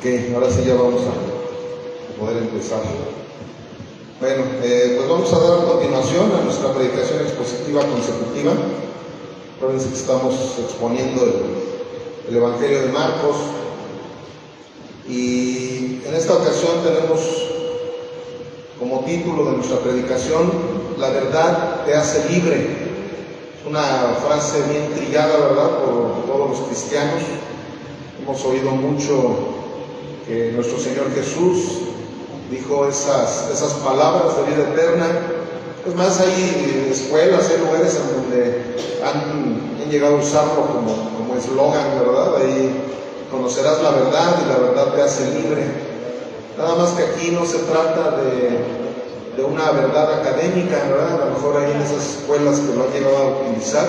Ok, ahora sí ya vamos a poder empezar. Bueno, pues vamos a dar continuación a nuestra predicación expositiva consecutiva. Recuerden que estamos exponiendo el Evangelio de Marcos, y en esta ocasión tenemos como título de nuestra predicación: La verdad te hace libre. Es una frase bien trillada, ¿verdad?, por todos los cristianos. Hemos oído mucho que nuestro Señor Jesús dijo esas palabras de vida eterna. Es más, hay escuelas, hay lugares en donde han llegado a usarlo como eslogan, ¿verdad? Ahí: conocerás la verdad y la verdad te hace libre. Nada más que aquí no se trata de una verdad académica, ¿verdad? A lo mejor hay en esas escuelas que lo han llegado a utilizar,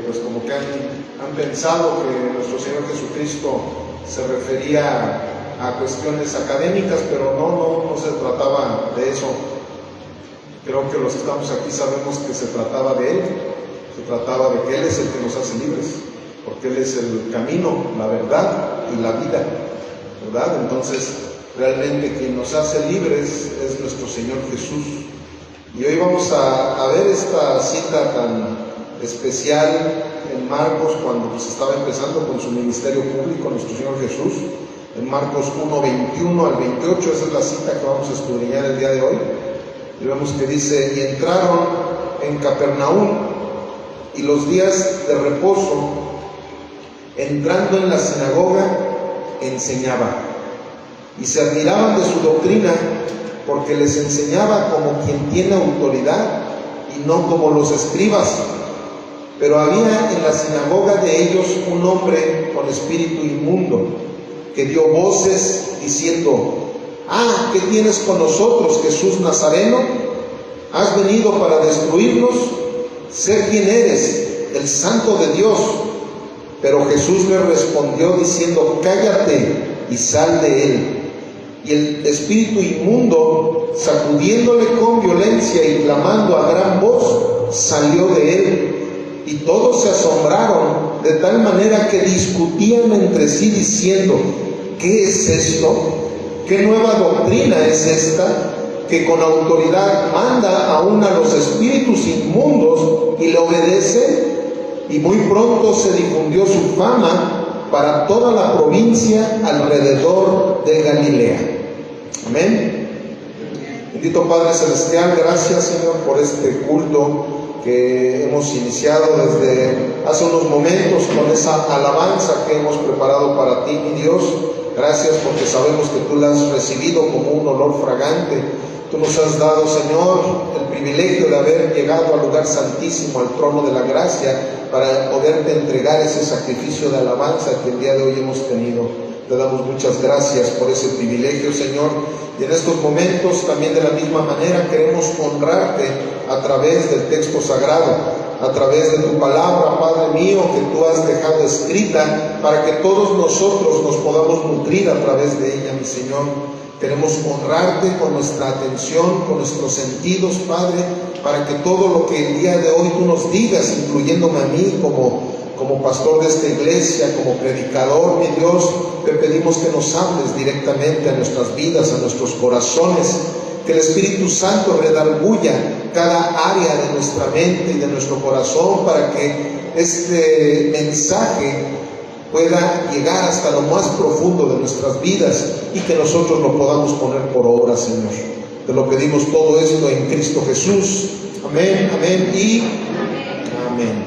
pues como que han pensado que nuestro Señor Jesucristo se refería a cuestiones académicas, pero no se trataba de eso. Creo que los que estamos aquí sabemos que se trataba de Él, se trataba de que Él es el que nos hace libres, porque Él es el camino, la verdad y la vida, ¿verdad? Entonces, realmente quien nos hace libres es nuestro Señor Jesús. Y hoy vamos a ver esta cita tan especial en Marcos, cuando se estaba empezando con su ministerio público, nuestro Señor Jesús. En Marcos 1, 21 al 28, esa es la cita que vamos a escudriñar el día de hoy. Y vemos que dice: y entraron en Capernaum, y los días de reposo, entrando en la sinagoga, enseñaba. Y se admiraban de su doctrina, porque les enseñaba como quien tiene autoridad, y no como los escribas. Pero había en la sinagoga de ellos un hombre con espíritu inmundo, que dio voces diciendo: ¿qué tienes con nosotros, Jesús Nazareno? ¿Has venido para destruirnos? Sé quién eres, el Santo de Dios. Pero Jesús le respondió diciendo: cállate y sal de él. Y el espíritu inmundo, sacudiéndole con violencia y clamando a gran voz, salió de él. Y todos se asombraron, de tal manera que discutían entre sí diciendo: ¿qué es esto? ¿Qué nueva doctrina es esta? Que con autoridad manda aún a los espíritus inmundos y le obedece. Y muy pronto se difundió su fama para toda la provincia alrededor de Galilea. Amén. Bendito Padre Celestial, gracias, Señor, por este culto que hemos iniciado desde hace unos momentos con esa alabanza que hemos preparado para ti, mi Dios. Gracias porque sabemos que tú la has recibido como un olor fragante. Tú nos has dado, Señor, el privilegio de haber llegado al lugar santísimo, al trono de la gracia, para poderte entregar ese sacrificio de alabanza que el día de hoy hemos tenido. Te damos muchas gracias por ese privilegio, Señor. Y en estos momentos también de la misma manera queremos honrarte a través del texto sagrado, a través de tu palabra, Padre mío, que tú has dejado escrita para que todos nosotros nos podamos nutrir a través de ella, mi Señor. Queremos honrarte con nuestra atención, con nuestros sentidos, Padre, para que todo lo que el día de hoy tú nos digas, incluyéndome a mí como pastor de esta iglesia, como predicador, mi Dios, te pedimos que nos hables directamente a nuestras vidas, a nuestros corazones, que el Espíritu Santo redarguya cada área de nuestra mente y de nuestro corazón, para que este mensaje pueda llegar hasta lo más profundo de nuestras vidas y que nosotros lo podamos poner por obra, Señor. Te lo pedimos todo esto en Cristo Jesús. Amén, amén y amén.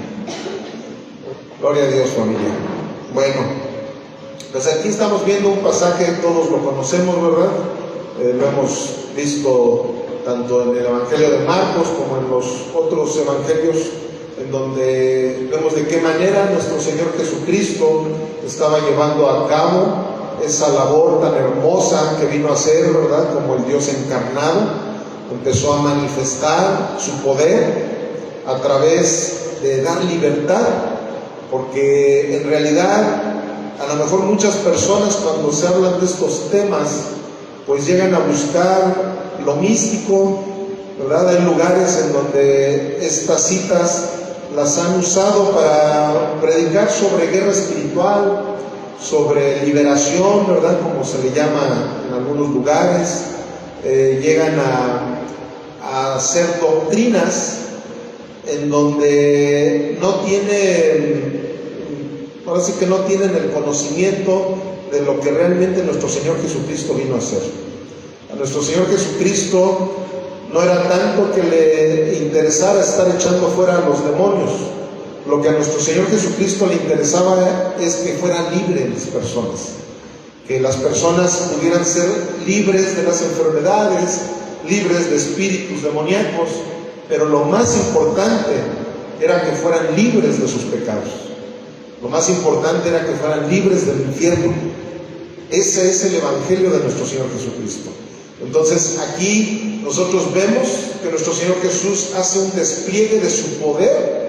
Gloria a Dios, familia. Bueno, pues aquí estamos viendo un pasaje, todos lo conocemos, ¿verdad? Lo hemos visto tanto en el Evangelio de Marcos como en los otros evangelios, en donde vemos de qué manera nuestro Señor Jesucristo estaba llevando a cabo esa labor tan hermosa que vino a hacer, ¿verdad?, como el Dios encarnado. Empezó a manifestar su poder a través de dar libertad, porque en realidad a lo mejor muchas personas, cuando se hablan de estos temas, pues llegan a buscar lo místico, ¿verdad? Hay lugares en donde estas citas las han usado para predicar sobre guerra espiritual, sobre liberación, ¿verdad? Como se le llama en algunos lugares. Llegan a hacer doctrinas en donde no tienen, ahora sí que no tienen el conocimiento de lo que realmente nuestro Señor Jesucristo vino a hacer. A nuestro Señor Jesucristo no era tanto que le interesara estar echando fuera a los demonios. Lo que a nuestro Señor Jesucristo le interesaba es que fueran libres las personas, que las personas pudieran ser libres de las enfermedades, libres de espíritus demoníacos, pero lo más importante era que fueran libres de sus pecados. Lo más importante era que fueran libres del infierno. Ese es el Evangelio de nuestro Señor Jesucristo. Entonces aquí nosotros vemos que nuestro Señor Jesús hace un despliegue de su poder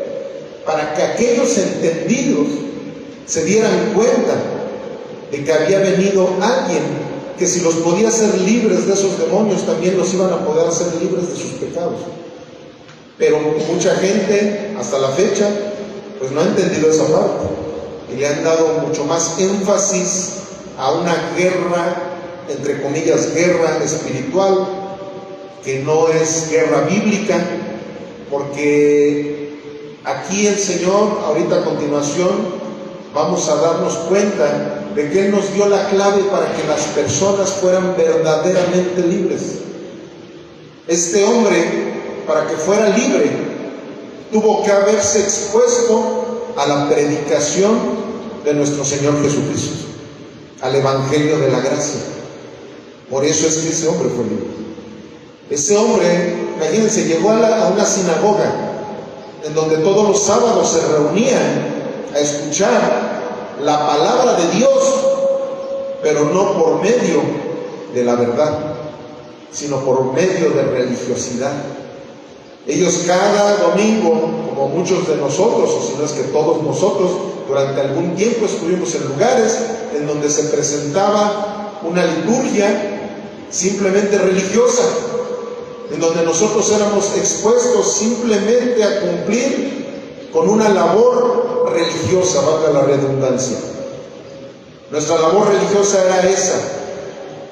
para que aquellos entendidos se dieran cuenta de que había venido alguien que si los podía hacer libres de esos demonios, también los iban a poder hacer libres de sus pecados. Pero mucha gente hasta la fecha pues no ha entendido esa parte y le han dado mucho más énfasis a una guerra, entre comillas, guerra espiritual, que no es guerra bíblica, porque aquí el Señor, ahorita a continuación, vamos a darnos cuenta de que Él nos dio la clave para que las personas fueran verdaderamente libres. Este hombre, para que fuera libre, tuvo que haberse expuesto a la predicación de nuestro Señor Jesucristo, al Evangelio de la gracia. Por eso es que ese hombre fue libre. Ese hombre, imagínense, llegó a una sinagoga en donde todos los sábados se reunían a escuchar la palabra de Dios, pero no por medio de la verdad, sino por medio de religiosidad. Ellos cada domingo, como muchos de nosotros, o si no es que todos nosotros, durante algún tiempo estuvimos en lugares en donde se presentaba una liturgia simplemente religiosa, en donde nosotros éramos expuestos simplemente a cumplir con una labor religiosa, valga la redundancia. Nuestra labor religiosa era esa: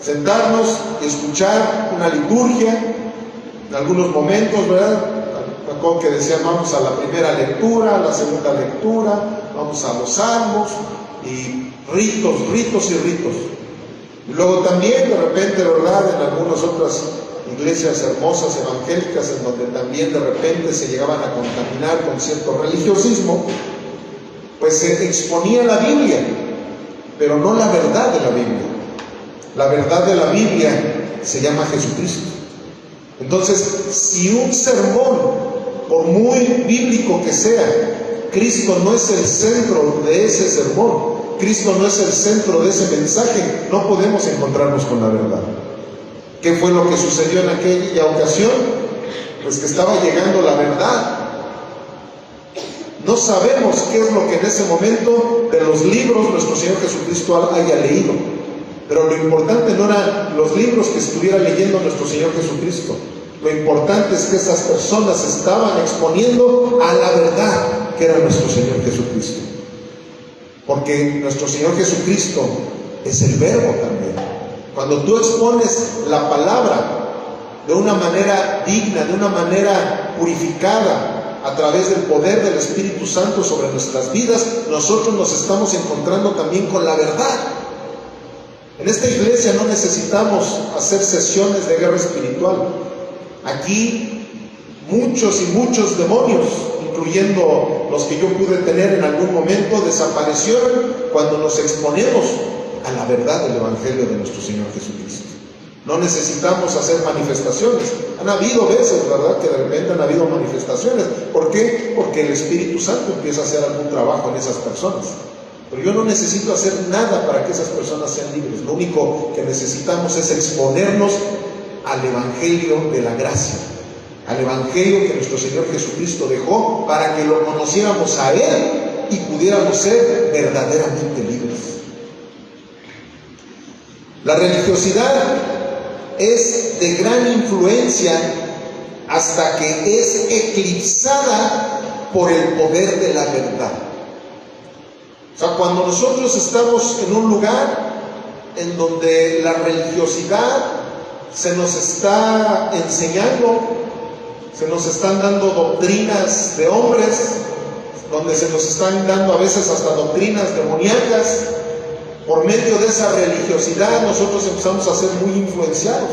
sentarnos y escuchar una liturgia. En algunos momentos, ¿verdad? Me acuerdo que decían, vamos a la primera lectura, a la segunda lectura, vamos a los salmos, y ritos. Y luego también, de repente, ¿verdad?, en algunas otras iglesias hermosas evangélicas, en donde también de repente se llegaban a contaminar con cierto religiosismo, pues se exponía la Biblia, pero no la verdad de la Biblia. La verdad de la Biblia se llama Jesucristo. Entonces, si un sermón, por muy bíblico que sea, Cristo no es el centro de ese sermón, Cristo no es el centro de ese mensaje, no podemos encontrarnos con la verdad. ¿Qué fue lo que sucedió en aquella ocasión? Pues que estaba llegando la verdad. No sabemos qué es lo que en ese momento de los libros nuestro Señor Jesucristo haya leído, pero lo importante no eran los libros que estuviera leyendo nuestro Señor Jesucristo. Lo importante es que esas personas estaban exponiendo a la verdad que era nuestro Señor Jesucristo. Porque nuestro Señor Jesucristo es el Verbo también. Cuando tú expones la palabra de una manera digna, de una manera purificada, a través del poder del Espíritu Santo sobre nuestras vidas, nosotros nos estamos encontrando también con la verdad. En esta iglesia no necesitamos hacer sesiones de guerra espiritual. Aquí muchos demonios, incluyendo los que yo pude tener en algún momento, desaparecieron cuando nos exponemos a la verdad del Evangelio de nuestro Señor Jesucristo. No necesitamos hacer manifestaciones. Han habido veces, ¿verdad?, que de repente han habido manifestaciones. ¿Por qué? Porque el Espíritu Santo empieza a hacer algún trabajo en esas personas. Pero yo no necesito hacer nada para que esas personas sean libres. Lo único que necesitamos es exponernos al Evangelio de la gracia, al Evangelio que nuestro Señor Jesucristo dejó para que lo conociéramos a Él y pudiéramos ser verdaderamente libres. La religiosidad es de gran influencia hasta que es eclipsada por el poder de la verdad. O sea, cuando nosotros estamos en un lugar en donde la religiosidad se nos está enseñando, se nos están dando doctrinas de hombres, donde se nos están dando a veces hasta doctrinas demoníacas, por medio de esa religiosidad nosotros empezamos a ser muy influenciados.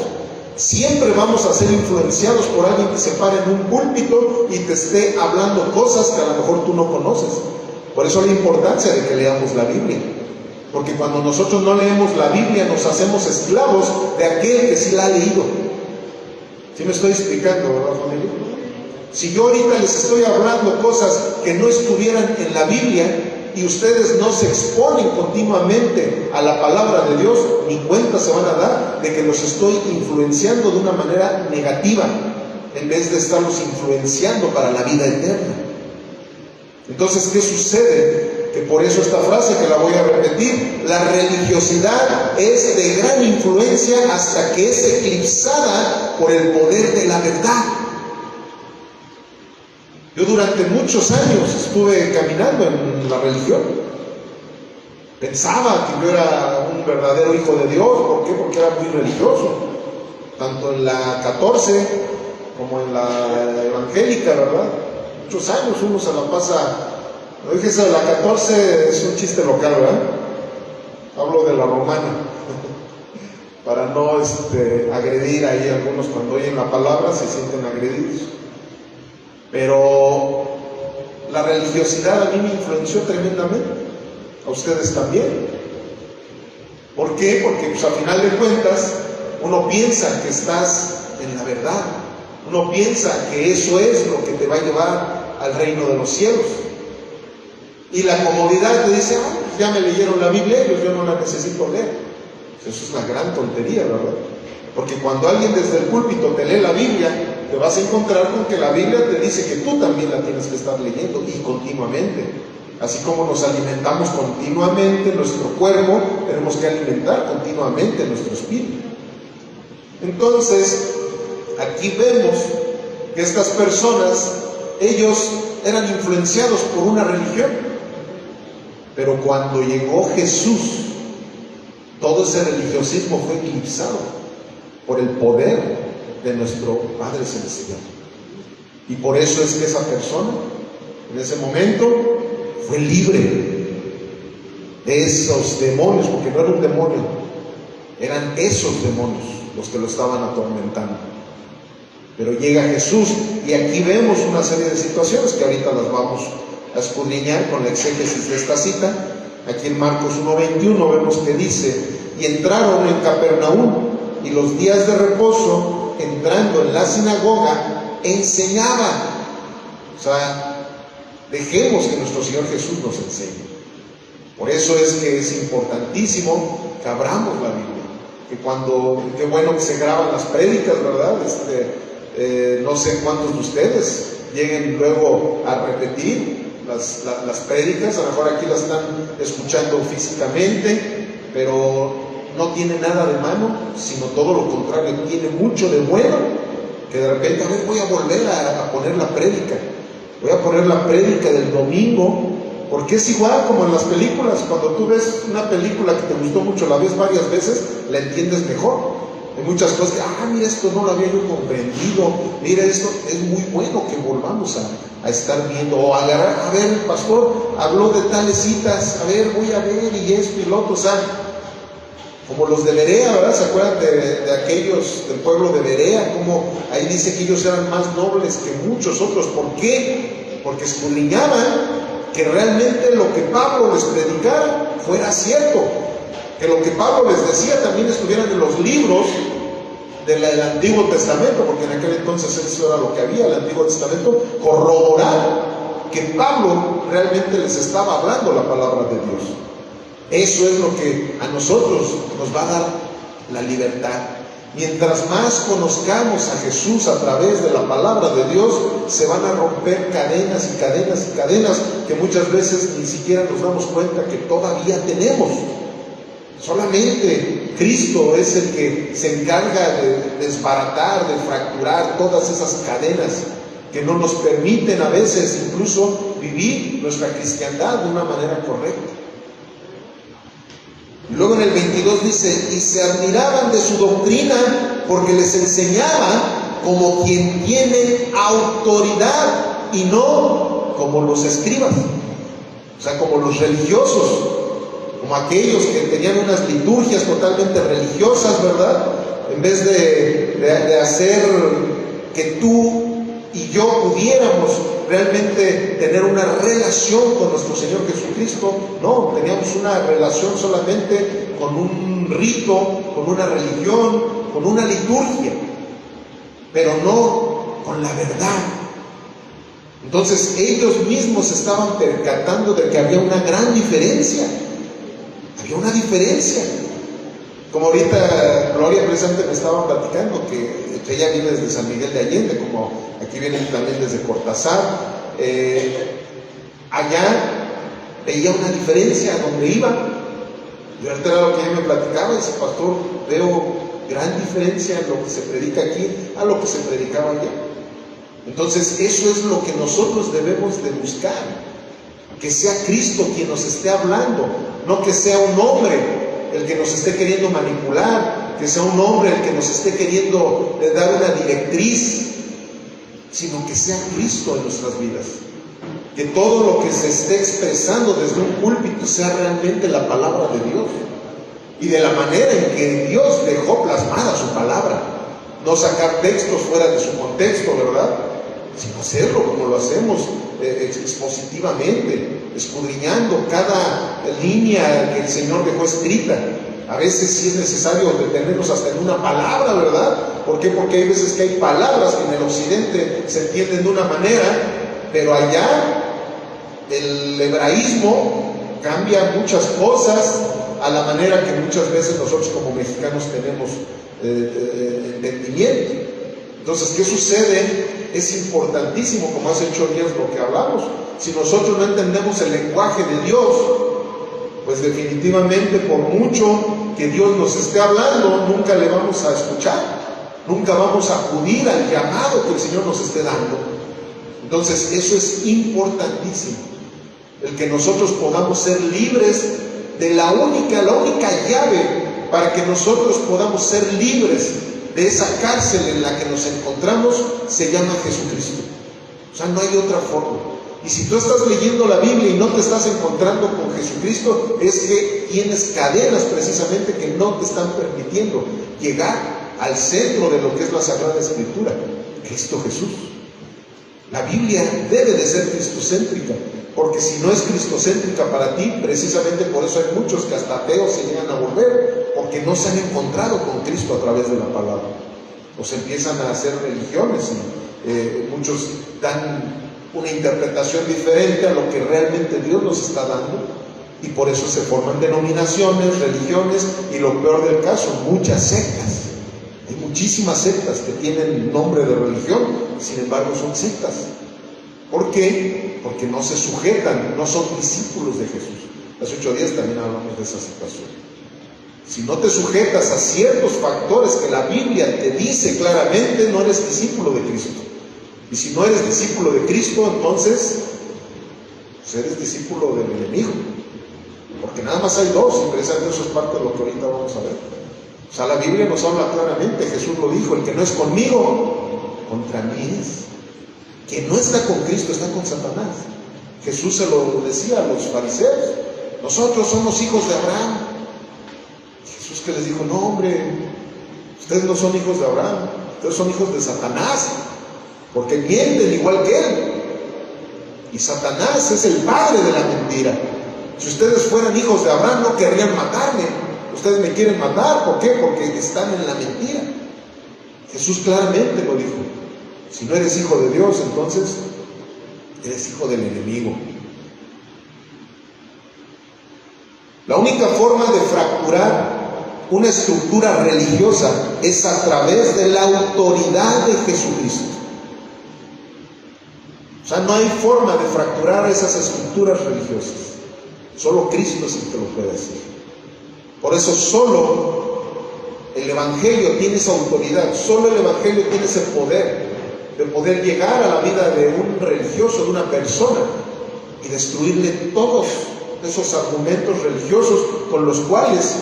Siempre vamos a ser influenciados por alguien que se pare en un púlpito y te esté hablando cosas que a lo mejor tú no conoces. Por eso la importancia de que leamos la Biblia. Porque cuando nosotros no leemos la Biblia nos hacemos esclavos de aquel que sí la ha leído. ¿Sí me estoy explicando, verdad, familia? Si yo ahorita les estoy hablando cosas que no estuvieran en la Biblia y ustedes no se exponen continuamente a la palabra de Dios, ni cuenta se van a dar de que los estoy influenciando de una manera negativa, en vez de estarlos influenciando para la vida eterna. Entonces, ¿qué sucede? Que por eso esta frase, que la voy a repetir, la religiosidad es de gran influencia hasta que es eclipsada por el poder de la verdad. Yo durante muchos años estuve caminando en la religión. Pensaba que yo era un verdadero hijo de Dios. ¿Por qué? Porque era muy religioso. Tanto en la 14 como en la evangélica, ¿verdad? Muchos años uno se la pasa. No dije eso de la 14, es un chiste local, ¿verdad? Hablo de la romana. Para no agredir ahí a algunos cuando oyen la palabra, se sienten agredidos. Pero la religiosidad a mí me influenció tremendamente, a ustedes también. ¿Por qué? Porque pues, a final de cuentas uno piensa que estás en la verdad, uno piensa que eso es lo que te va a llevar al reino de los cielos, y la comodidad te dice, pues ya me leyeron la Biblia, yo no la necesito leer. Pues eso es una gran tontería, ¿verdad? Porque cuando alguien desde el púlpito te lee la Biblia, te vas a encontrar con que la Biblia te dice que tú también la tienes que estar leyendo, y continuamente. Así como nos alimentamos continuamente nuestro cuerpo, tenemos que alimentar continuamente nuestro espíritu. Entonces, aquí vemos que estas personas, ellos eran influenciados por una religión, pero cuando llegó Jesús, todo ese religiosismo fue eclipsado por el poder de nuestro Padre Celestial. Y por eso es que esa persona, en ese momento, fue libre de esos demonios, porque no era un demonio, eran esos demonios los que lo estaban atormentando. Pero llega Jesús, y aquí vemos una serie de situaciones que ahorita las vamos a escudriñar con la exégesis de esta cita. Aquí en Marcos 1:21 vemos que dice: y entraron en Capernaum, y los días de reposo, entrando en la sinagoga, enseñaba. O sea, dejemos que nuestro Señor Jesús nos enseñe. Por eso es que es importantísimo que abramos la Biblia. Que qué bueno que se graban las prédicas, ¿verdad? No sé cuántos de ustedes lleguen luego a repetir las prédicas. A lo mejor aquí las están escuchando físicamente, pero no tiene nada de malo, sino todo lo contrario, tiene mucho de bueno, que de repente, a ver, voy a volver a poner la prédica, voy a poner la prédica del domingo, porque es igual como en las películas. Cuando tú ves una película que te gustó mucho, la ves varias veces, la entiendes mejor. Hay muchas cosas que, mira, esto no lo había yo comprendido, mira, esto es muy bueno que volvamos a estar viendo, o agarrar, a ver, el pastor habló de tales citas, a ver, voy a ver, y esto y lo otro, o sea, como los de Berea, ¿verdad? ¿Se acuerdan de aquellos del pueblo de Berea? Como ahí dice que ellos eran más nobles que muchos otros. ¿Por qué? Porque escudriñaban que realmente lo que Pablo les predicara fuera cierto, que lo que Pablo les decía también estuvieran en los libros del Antiguo Testamento, porque en aquel entonces eso era lo que había, el Antiguo Testamento, corroborar que Pablo realmente les estaba hablando la palabra de Dios. Eso es lo que a nosotros nos va a dar la libertad. Mientras más conozcamos a Jesús a través de la palabra de Dios, se van a romper cadenas y cadenas y cadenas que muchas veces ni siquiera nos damos cuenta que todavía tenemos. Solamente Cristo es el que se encarga de desbaratar, de fracturar todas esas cadenas que no nos permiten a veces incluso vivir nuestra cristiandad de una manera correcta. Y luego en el 22 dice, y se admiraban de su doctrina porque les enseñaba como quien tiene autoridad y no como los escribas, o sea, como los religiosos, como aquellos que tenían unas liturgias totalmente religiosas, ¿verdad? En vez de hacer que tú y yo pudiéramos realmente tener una relación con nuestro Señor Jesucristo, no, teníamos una relación solamente con un rito, con una religión, con una liturgia, pero no con la verdad. Entonces ellos mismos estaban percatando de que había una gran diferencia, había una diferencia. Como ahorita Gloria precisamente me estaba platicando que ella viene desde San Miguel de Allende, como aquí vienen también desde Cortázar, allá veía una diferencia a donde iba. Y ahorita era lo que ella me platicaba, dice, pastor, veo gran diferencia en lo que se predica aquí a lo que se predicaba allá. Entonces eso es lo que nosotros debemos de buscar, que sea Cristo quien nos esté hablando, no que sea un hombre el que nos esté queriendo manipular, que sea un hombre el que nos esté queriendo dar una directriz, sino que sea Cristo en nuestras vidas. Que todo lo que se esté expresando desde un púlpito sea realmente la palabra de Dios, y de la manera en que Dios dejó plasmada su palabra, no sacar textos fuera de su contexto, ¿verdad? Sino hacerlo como lo hacemos expositivamente, escudriñando cada línea que el Señor dejó escrita. A veces sí es necesario detenernos hasta en una palabra, ¿verdad? ¿Por qué? Porque hay veces que hay palabras que en el occidente se entienden de una manera, pero allá el hebraísmo cambia muchas cosas a la manera que muchas veces nosotros como mexicanos tenemos entendimiento. Entonces, ¿qué sucede? Es importantísimo, como hace 8 días lo que hablamos. Si nosotros no entendemos el lenguaje de Dios, pues definitivamente por mucho que Dios nos esté hablando, nunca le vamos a escuchar, nunca vamos a acudir al llamado que el Señor nos esté dando. Entonces eso es importantísimo, el que nosotros podamos ser libres de la única llave para que nosotros podamos ser libres de esa cárcel en la que nos encontramos, se llama Jesucristo. O sea, no hay otra forma. Y si tú estás leyendo la Biblia y no te estás encontrando con Jesucristo, es que tienes cadenas precisamente que no te están permitiendo llegar al centro de lo que es la Sagrada Escritura, Cristo Jesús. La Biblia debe de ser cristocéntrica, porque si no es cristocéntrica para ti, precisamente por eso hay muchos que hasta ateos se llegan a volver, porque no se han encontrado con Cristo a través de la palabra. O se empiezan a hacer religiones y muchos dan una interpretación diferente a lo que realmente Dios nos está dando, y por eso se forman denominaciones, religiones, y lo peor del caso, muchas sectas. Hay muchísimas sectas que tienen nombre de religión, sin embargo son sectas. ¿Por qué? Porque no se sujetan, no son discípulos de Jesús. Hace 8 días también hablamos de esa situación. Si no te sujetas a ciertos factores que la Biblia te dice claramente, no eres discípulo de Cristo. Y si no eres discípulo de Cristo, entonces pues eres discípulo del enemigo. Porque nada más hay dos, y precisamente eso es parte de lo que ahorita vamos a ver. O sea, la Biblia nos habla claramente, Jesús lo dijo, el que no es conmigo, contra mí es. Quien no está con Cristo está con Satanás. Jesús se lo decía a los fariseos, nosotros somos hijos de Abraham. Jesús que les dijo, no hombre, ustedes no son hijos de Abraham, ustedes son hijos de Satanás, porque mienten igual que él. Y Satanás es el padre de la mentira. Si ustedes fueran hijos de Abraham no querrían matarme. Ustedes me quieren matar, ¿por qué? Porque están en la mentira. Jesús claramente lo dijo. Si no eres hijo de Dios, entonces eres hijo del enemigo. La única forma de fracturar una estructura religiosa es a través de la autoridad de Jesucristo. O sea, no hay forma de fracturar esas estructuras religiosas. Solo Cristo es el que lo puede hacer. Por eso solo el Evangelio tiene esa autoridad, solo el Evangelio tiene ese poder de poder llegar a la vida de un religioso, de una persona, y destruirle todos esos argumentos religiosos con los cuales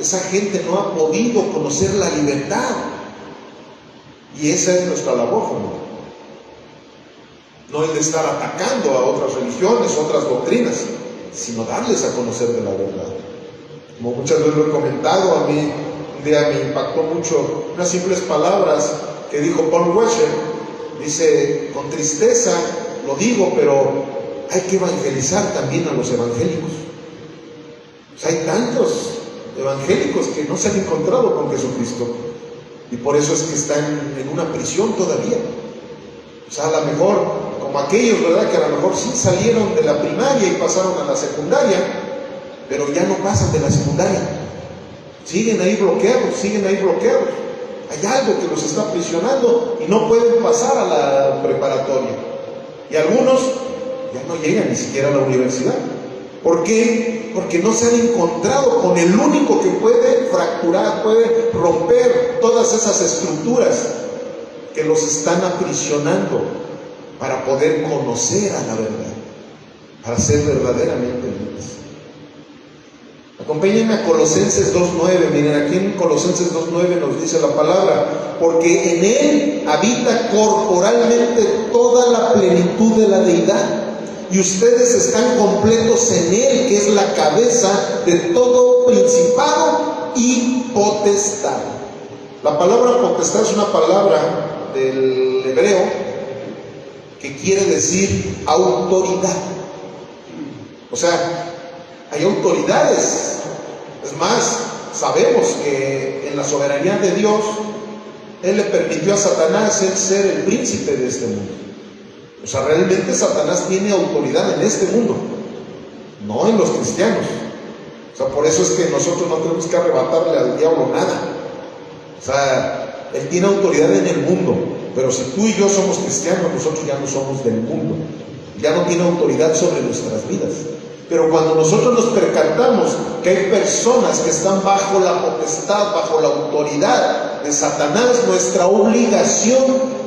esa gente no ha podido conocer la libertad. Y esa es nuestra labor, familia. No el de estar atacando a otras religiones, otras doctrinas, sino darles a conocer de la verdad. Como muchas veces lo he comentado, a mí un día me impactó mucho unas simples palabras que dijo Paul Washer. Dice: con tristeza lo digo, pero hay que evangelizar también a los evangélicos. O sea, hay tantos evangélicos que no se han encontrado con Jesucristo, y por eso es que están en una prisión todavía. O sea, a lo mejor, como aquellos, ¿verdad?, que a lo mejor sí salieron de la primaria y pasaron a la secundaria, pero ya no pasan de la secundaria. Siguen ahí bloqueados. Hay algo que los está aprisionando y no pueden pasar a la preparatoria. Y algunos ya no llegan ni siquiera a la universidad. ¿Por qué? Porque no se han encontrado con el único que puede fracturar, puede romper todas esas estructuras que los están aprisionando para poder conocer a la verdad, para ser verdaderamente libres. Acompáñenme a Colosenses 2:9. Miren, aquí en Colosenses 2:9 nos dice la palabra: porque en Él habita corporalmente toda la plenitud de la deidad, y ustedes están completos en Él, que es la cabeza de todo principado y potestad. La palabra potestad es una palabra del hebreo que quiere decir autoridad. O sea, hay autoridades. Es más, sabemos que en la soberanía de Dios, Él le permitió a Satanás ser el príncipe de este mundo. O sea, realmente Satanás tiene autoridad en este mundo, no en los cristianos. O sea, por eso es que nosotros no tenemos que arrebatarle al diablo nada. O sea, Él tiene autoridad en el mundo, pero si tú y yo somos cristianos, nosotros ya no somos del mundo. Ya no tiene autoridad sobre nuestras vidas. Pero cuando nosotros nos percatamos que hay personas que están bajo la potestad, bajo la autoridad de Satanás, nuestra obligación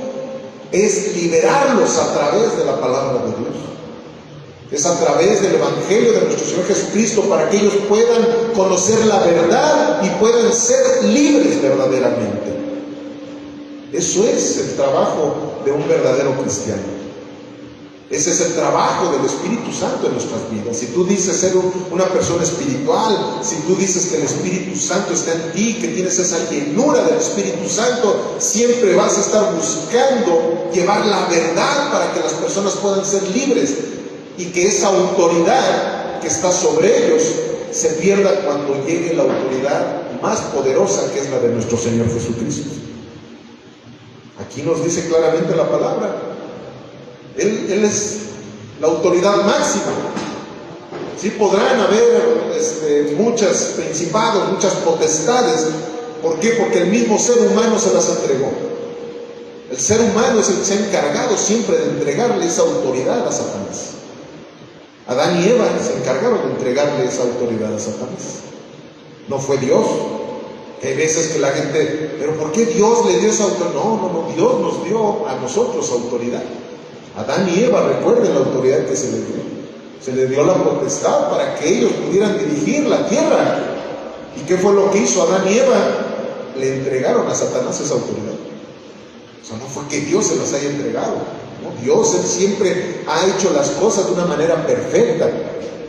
es liberarlos a través de la palabra de Dios. Es a través del Evangelio de nuestro Señor Jesucristo, para que ellos puedan conocer la verdad y puedan ser libres verdaderamente. Eso es el trabajo de un verdadero cristiano. Ese es el trabajo del Espíritu Santo en nuestras vidas. Si tú dices ser una persona espiritual, si tú dices que el Espíritu Santo está en ti, que tienes esa llenura del Espíritu Santo, siempre vas a estar buscando llevar la verdad para que las personas puedan ser libres, y que esa autoridad que está sobre ellos se pierda cuando llegue la autoridad más poderosa, que es la de nuestro Señor Jesucristo. Aquí nos dice claramente la palabra. Él es la autoridad máxima. Sí, podrán haber muchos principados, muchas potestades. ¿Por qué? Porque el mismo ser humano se las entregó. El ser humano es el que se ha encargado siempre de entregarle esa autoridad a Satanás. Adán y Eva se encargaron de entregarle esa autoridad a Satanás. No fue Dios. Hay veces que la gente, ¿pero por qué Dios le dio esa autoridad? No, Dios nos dio a nosotros autoridad. Adán y Eva, recuerden la autoridad que se les dio. Se les dio la potestad para que ellos pudieran dirigir la tierra. ¿Y qué fue lo que hizo Adán y Eva? Le entregaron a Satanás esa autoridad. O sea, no fue que Dios se las haya entregado, ¿no? Dios, Él siempre ha hecho las cosas de una manera perfecta,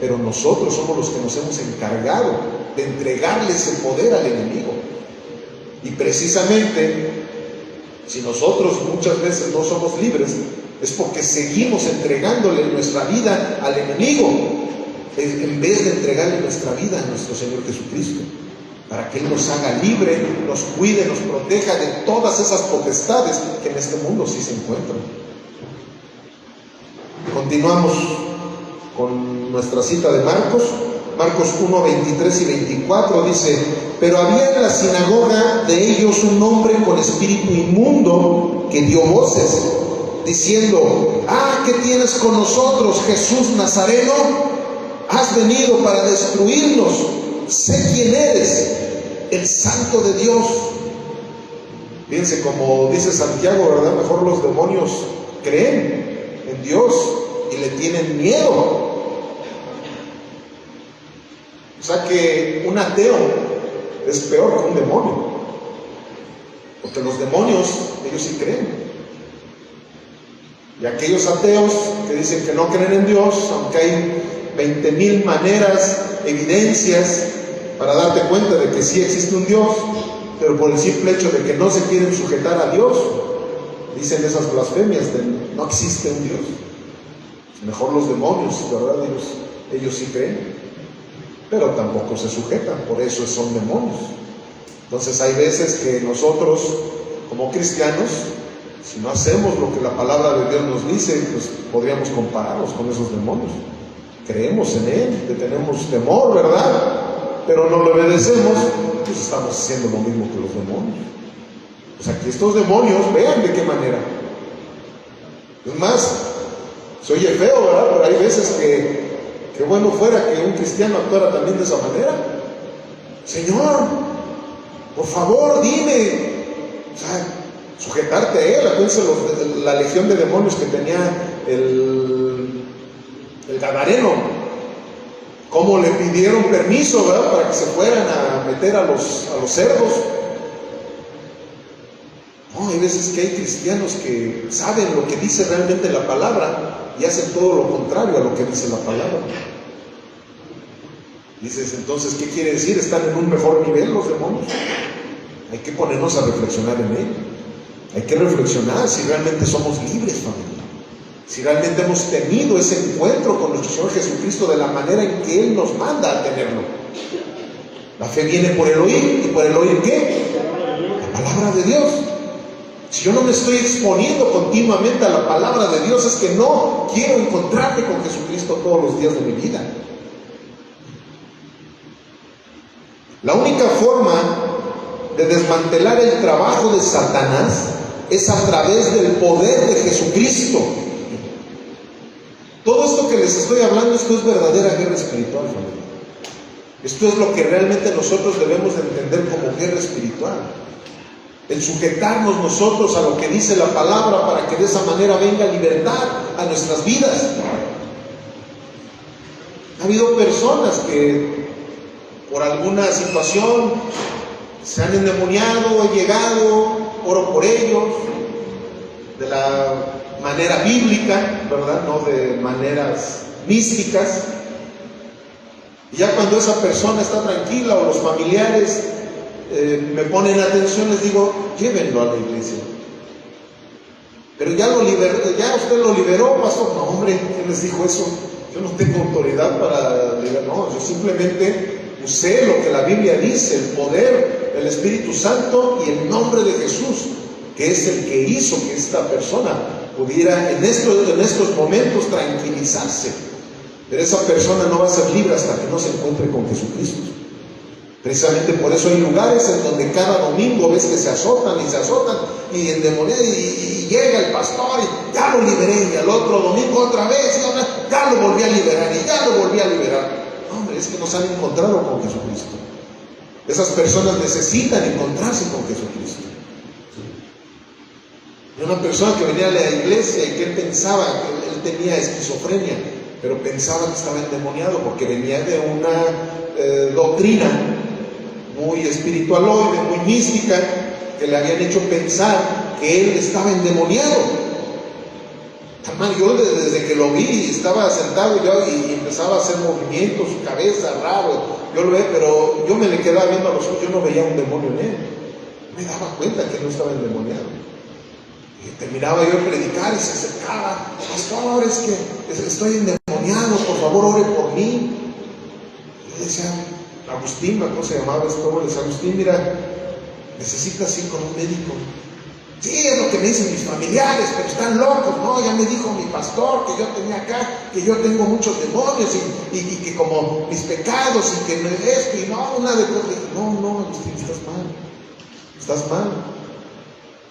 pero nosotros somos los que nos hemos encargado de entregarle ese poder al enemigo. Y precisamente, si nosotros muchas veces no somos libres, es porque seguimos entregándole nuestra vida al enemigo, en vez de entregarle nuestra vida a nuestro Señor Jesucristo, para que Él nos haga libre, nos cuide, nos proteja de todas esas potestades que en este mundo sí se encuentran. Continuamos con nuestra cita de Marcos 1, 23 y 24, dice: pero había en la sinagoga de ellos un hombre con espíritu inmundo que dio voces, diciendo: ¿qué tienes con nosotros, Jesús Nazareno? ¿Has venido para destruirnos? Sé quién eres, el Santo de Dios. Fíjense, como dice Santiago, ¿verdad? Mejor los demonios creen en Dios y le tienen miedo. O sea que un ateo es peor que un demonio, porque los demonios, ellos sí creen. Y aquellos ateos que dicen que no creen en Dios, aunque hay 20,000 maneras, evidencias para darte cuenta de que sí existe un Dios, pero por el simple hecho de que no se quieren sujetar a Dios, dicen esas blasfemias de no existe un Dios. Mejor los demonios, ¿verdad? Ellos sí creen, pero tampoco se sujetan, por eso son demonios. Entonces hay veces que nosotros, como cristianos, si no hacemos lo que la palabra de Dios nos dice, pues podríamos compararnos con esos demonios. Creemos en Él, le tenemos temor, ¿verdad? Pero no le obedecemos, pues estamos haciendo lo mismo que los demonios. O sea, que estos demonios, vean de qué manera. Es más, se oye feo, ¿verdad? Pero hay veces que bueno fuera que un cristiano actuara también de esa manera. Señor, por favor, dime. O sea, sujetarte a Él. Acuérdense la legión de demonios que tenía el Gadareno. Cómo le pidieron permiso, ¿verdad? Para que se fueran a meter a los cerdos. No, hay veces que hay cristianos que saben lo que dice realmente la palabra y hacen todo lo contrario a lo que dice la palabra. Dices, entonces, ¿qué quiere decir? ¿Están en un mejor nivel los demonios? Hay que ponernos a reflexionar en ello. Hay que reflexionar si realmente somos libres, familia. Si realmente hemos tenido ese encuentro con nuestro Señor Jesucristo de la manera en que Él nos manda a tenerlo. La fe viene por el oír, ¿y por el oír qué? La palabra de Dios. Si yo no me estoy exponiendo continuamente a la palabra de Dios, es que no quiero encontrarme con Jesucristo todos los días de mi vida. La única forma de desmantelar el trabajo de Satanás es a través del poder de Jesucristo. Todo esto que les estoy hablando, esto es verdadera guerra espiritual, familia. Esto es lo que realmente nosotros debemos de entender como guerra espiritual. El sujetarnos nosotros a lo que dice la palabra para que de esa manera venga libertad a nuestras vidas. Ha habido personas que por alguna situación se han endemoniado, he llegado, oro por ellos, de la manera bíblica, ¿verdad? No de maneras místicas. Y ya cuando esa persona está tranquila o los familiares me ponen atención, les digo, llévenlo a la iglesia. Pero ya usted lo liberó, pastor. No, hombre, ¿quién les dijo eso? Yo no tengo autoridad para liberar. No, yo simplemente usé lo que la Biblia dice, el poder del Espíritu Santo y el nombre de Jesús, que es el que hizo que esta persona pudiera en estos momentos tranquilizarse. Pero esa persona no va a ser libre hasta que no se encuentre con Jesucristo. Precisamente por eso hay lugares en donde cada domingo ves que se azotan y endemoniados, y llega el pastor y ya lo liberé, y al otro domingo otra vez ya lo volví a liberar y ya lo volví a liberar. No, hombre, es que no se han encontrado con Jesucristo. Esas personas necesitan encontrarse con Jesucristo. Hay una persona que venía a la iglesia y que él pensaba que él tenía esquizofrenia, pero pensaba que estaba endemoniado porque venía de una doctrina muy espiritualoide, muy mística, que le habían hecho pensar que él estaba endemoniado. Yo desde que lo vi, estaba sentado y empezaba a hacer movimientos, su cabeza raro, yo lo veía, pero yo me le quedaba viendo a los ojos, yo no veía un demonio en él. Me daba cuenta que no estaba endemoniado. Y terminaba yo de predicar y se acercaba, pastor, es que estoy endemoniado, por favor ore por mí. Y yo decía, Agustín, ¿cómo se llamaba este hombre? Le decía, Agustín, mira, necesitas ir con un médico. Sí, es lo que me dicen mis familiares, pero están locos. No, ya me dijo mi pastor que yo tenía acá, que yo tengo muchos demonios y que como mis pecados y que esto y no, una de cosas. No, Agustín, estás mal.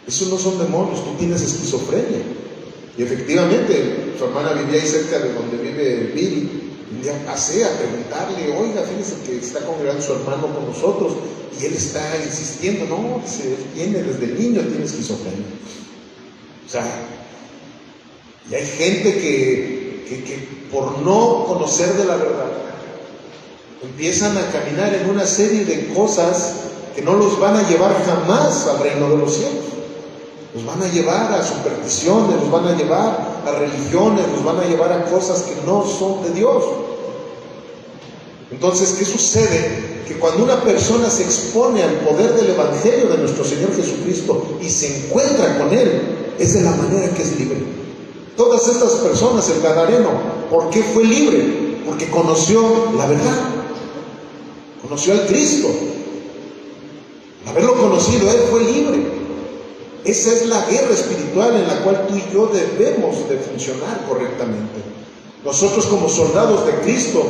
Esos no son demonios, tú tienes esquizofrenia. Y efectivamente, su hermana vivía ahí cerca de donde vive Billy. Un día pasé a preguntarle, oiga, fíjese que está congregando su hermano con nosotros y él está insistiendo, no, tiene desde niño, tiene esquizofrenia. O sea, y hay gente que por no conocer de la verdad, empiezan a caminar en una serie de cosas que no los van a llevar jamás al reino de los cielos. Los van a llevar a supersticiones, los van a llevar a religiones, los van a llevar a cosas que no son de Dios. Entonces, ¿qué sucede? Que cuando una persona se expone al poder del Evangelio de nuestro Señor Jesucristo y se encuentra con Él, es de la manera que es libre. Todas estas personas, el gadareno, ¿por qué fue libre? Porque conoció la verdad, conoció al Cristo. Al haberlo conocido, Él fue libre. Esa es la guerra espiritual en la cual tú y yo debemos de funcionar correctamente. Nosotros como soldados de Cristo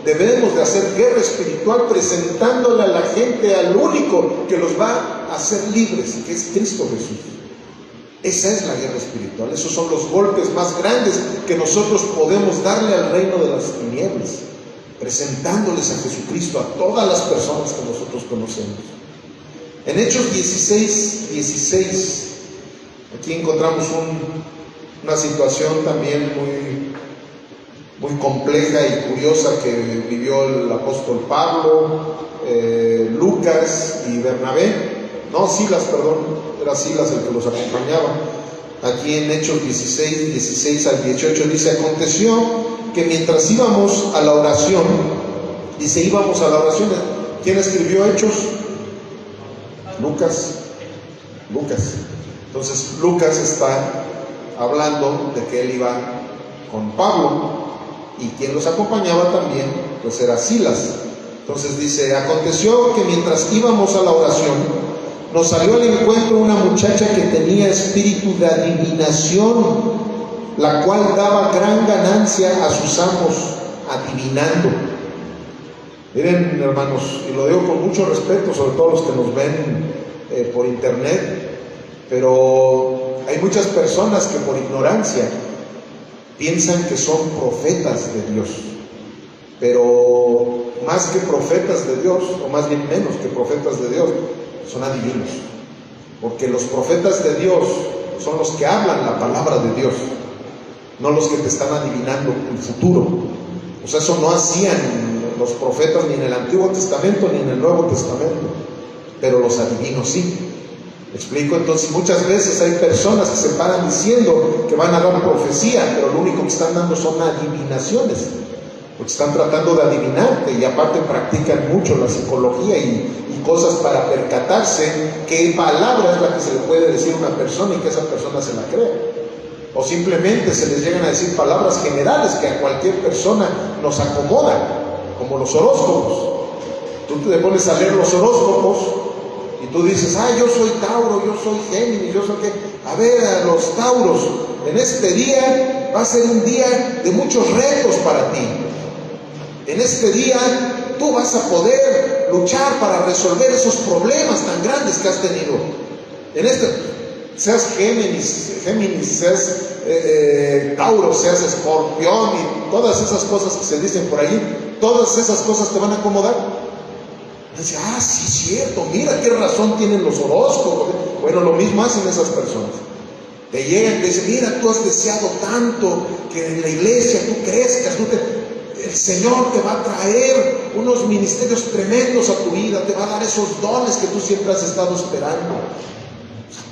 debemos de hacer guerra espiritual presentándole a la gente al único que los va a hacer libres, que es Cristo Jesús. Esa es la guerra espiritual. Esos son los golpes más grandes que nosotros podemos darle al reino de las tinieblas, presentándoles a Jesucristo a todas las personas que nosotros conocemos. En Hechos 16, aquí encontramos una situación también muy compleja y curiosa que vivió el apóstol Pablo, Lucas y Bernabé. No, Silas, perdón, era Silas el que los acompañaba. Aquí en Hechos 16 al 18 dice: aconteció que mientras íbamos a la oración, íbamos a la oración. ¿Quién escribió Hechos? Lucas. Entonces Lucas está hablando de que él iba con Pablo, y quien los acompañaba también pues era Silas. Entonces dice: aconteció que mientras íbamos a la oración, nos salió al encuentro una muchacha que tenía espíritu de adivinación, la cual daba gran ganancia a sus amos adivinando. Miren, hermanos, y lo digo con mucho respeto, sobre todo los que nos ven por internet, pero hay muchas personas que por ignorancia piensan que son profetas de Dios, pero más que profetas de Dios, o más bien menos que profetas de Dios, son adivinos, porque los profetas de Dios son los que hablan la palabra de Dios, no los que te están adivinando el futuro. O sea, eso no hacían los profetas ni en el Antiguo Testamento ni en el Nuevo Testamento, pero los adivinos sí. ¿Me explico? Entonces muchas veces hay personas que se paran diciendo que van a dar profecía, pero lo único que están dando son adivinaciones, porque están tratando de adivinarte, y aparte practican mucho la psicología y cosas para percatarse qué palabra es la que se le puede decir a una persona y que esa persona se la cree. O simplemente se les llegan a decir palabras generales que a cualquier persona nos acomodan, como los horóscopos. Tú te pones a leer los horóscopos y tú dices: yo soy Tauro, yo soy Géminis, yo soy qué. A ver, a los Tauros, en este día va a ser un día de muchos retos para ti. En este día tú vas a poder luchar para resolver esos problemas tan grandes que has tenido. Seas Géminis, seas Tauro, seas Escorpión y todas esas cosas que se dicen por ahí, todas esas cosas te van a acomodar. Dice: sí, cierto, mira qué razón tienen los horóscopos. Bueno, lo mismo hacen esas personas. Te llegan y te dicen: mira, tú has deseado tanto que en la iglesia tú crezcas, el Señor te va a traer unos ministerios tremendos a tu vida, te va a dar esos dones que tú siempre has estado esperando.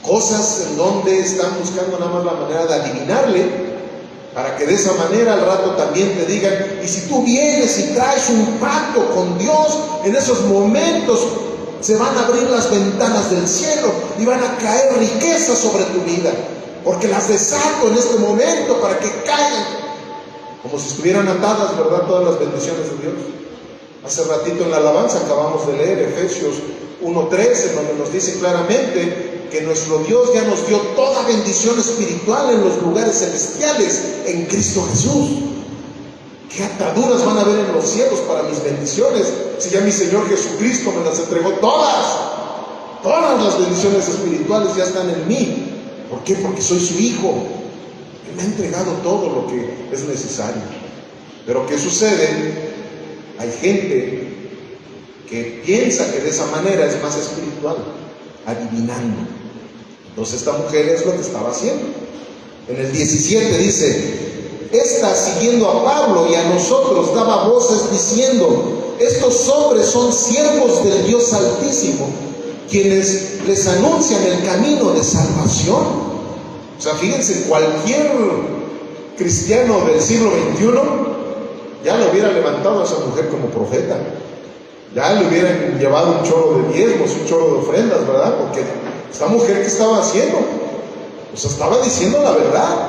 Cosas en donde están buscando nada más la manera de adivinarle, para que de esa manera al rato también te digan: y si tú vienes y traes un pacto con Dios, en esos momentos se van a abrir las ventanas del cielo y van a caer riquezas sobre tu vida, porque las desato en este momento para que caigan como si estuvieran atadas, ¿verdad?, todas las bendiciones de Dios. Hace ratito en la alabanza acabamos de leer Efesios 1:13, donde nos dice claramente que nuestro Dios ya nos dio toda bendición espiritual en los lugares celestiales en Cristo Jesús. ¿Qué ataduras van a haber en los cielos para mis bendiciones si ya mi Señor Jesucristo me las entregó todas? Todas las bendiciones espirituales ya están en mí. ¿Por qué? Porque soy su hijo. Él me ha entregado todo lo que es necesario. Pero ¿qué sucede? Hay gente que piensa que de esa manera es más espiritual, adivinando. Entonces esta mujer es lo que estaba haciendo. En el 17 dice: esta, siguiendo a Pablo y a nosotros, daba voces diciendo: estos hombres son siervos del Dios Altísimo, quienes les anuncian el camino de salvación. O sea, fíjense, cualquier cristiano del siglo XXI ya le hubiera levantado a esa mujer como profeta, ya le hubieran llevado un chorro de diezmos, un chorro de ofrendas, ¿verdad? Porque esta mujer, ¿qué estaba haciendo? O sea, estaba diciendo la verdad.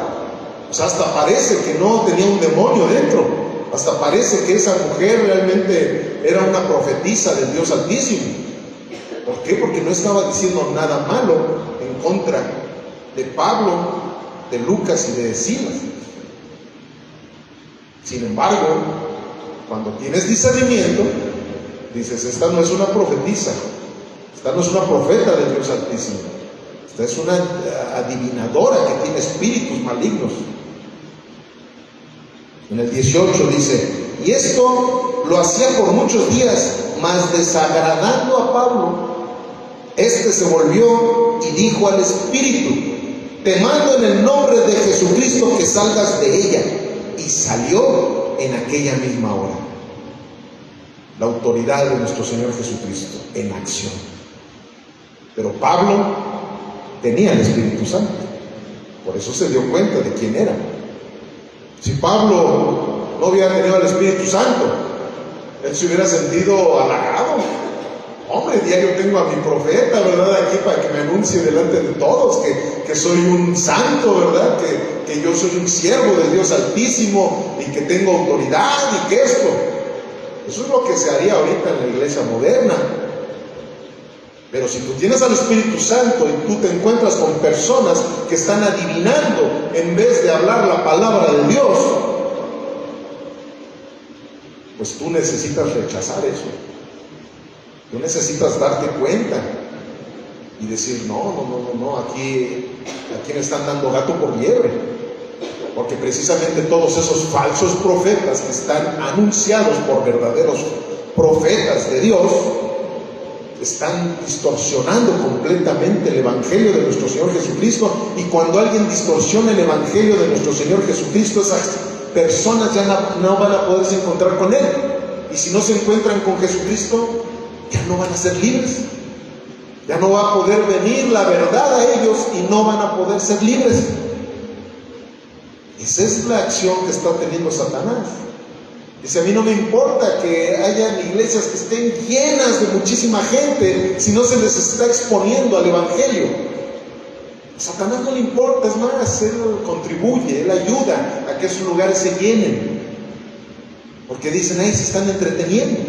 O sea, hasta parece que no tenía un demonio dentro, hasta parece que esa mujer realmente era una profetisa del Dios Altísimo. ¿Por qué? Porque no estaba diciendo nada malo en contra de Pablo, de Lucas y de Silas. Sin embargo, cuando tienes discernimiento, dices, esta no es una profetisa, esta no es una profeta del Dios Altísimo, esta es una adivinadora que tiene espíritus malignos. En el 18 dice, y esto lo hacía por muchos días, mas desagradando a Pablo, este se volvió y dijo al espíritu, te mando en el nombre de Jesucristo que salgas de ella. Y salió en aquella misma hora. La autoridad de nuestro Señor Jesucristo en acción. Pero Pablo tenía el Espíritu Santo, por eso se dio cuenta de quién era. Si Pablo no hubiera tenido el Espíritu Santo, él se hubiera sentido halagado. Hombre, diario tengo a mi profeta, ¿verdad? Aquí para que me anuncie delante de todos que soy un santo, ¿verdad? Que yo soy un siervo del Dios Altísimo y que tengo autoridad y que esto. Eso es lo que se haría ahorita en la iglesia moderna. Pero si tú tienes al Espíritu Santo y tú te encuentras con personas que están adivinando en vez de hablar la palabra de Dios, pues tú necesitas rechazar eso. Tú necesitas darte cuenta y decir, no, aquí me están dando gato por liebre. Porque precisamente todos esos falsos profetas que están anunciados por verdaderos profetas de Dios, están distorsionando completamente el Evangelio de nuestro Señor Jesucristo. Y cuando alguien distorsiona el Evangelio de nuestro Señor Jesucristo, esas personas ya no van a poderse encontrar con Él. Y si no se encuentran con Jesucristo, ya no van a ser libres. Ya no va a poder venir la verdad a ellos y no van a poder ser libres. Esa es la acción que está teniendo Satanás. Dice, a mí no me importa que hayan iglesias que estén llenas de muchísima gente si no se les está exponiendo al Evangelio. A Satanás no le importa, es más, él contribuye, él ayuda a que esos lugares se llenen. Porque dicen, ahí se están entreteniendo.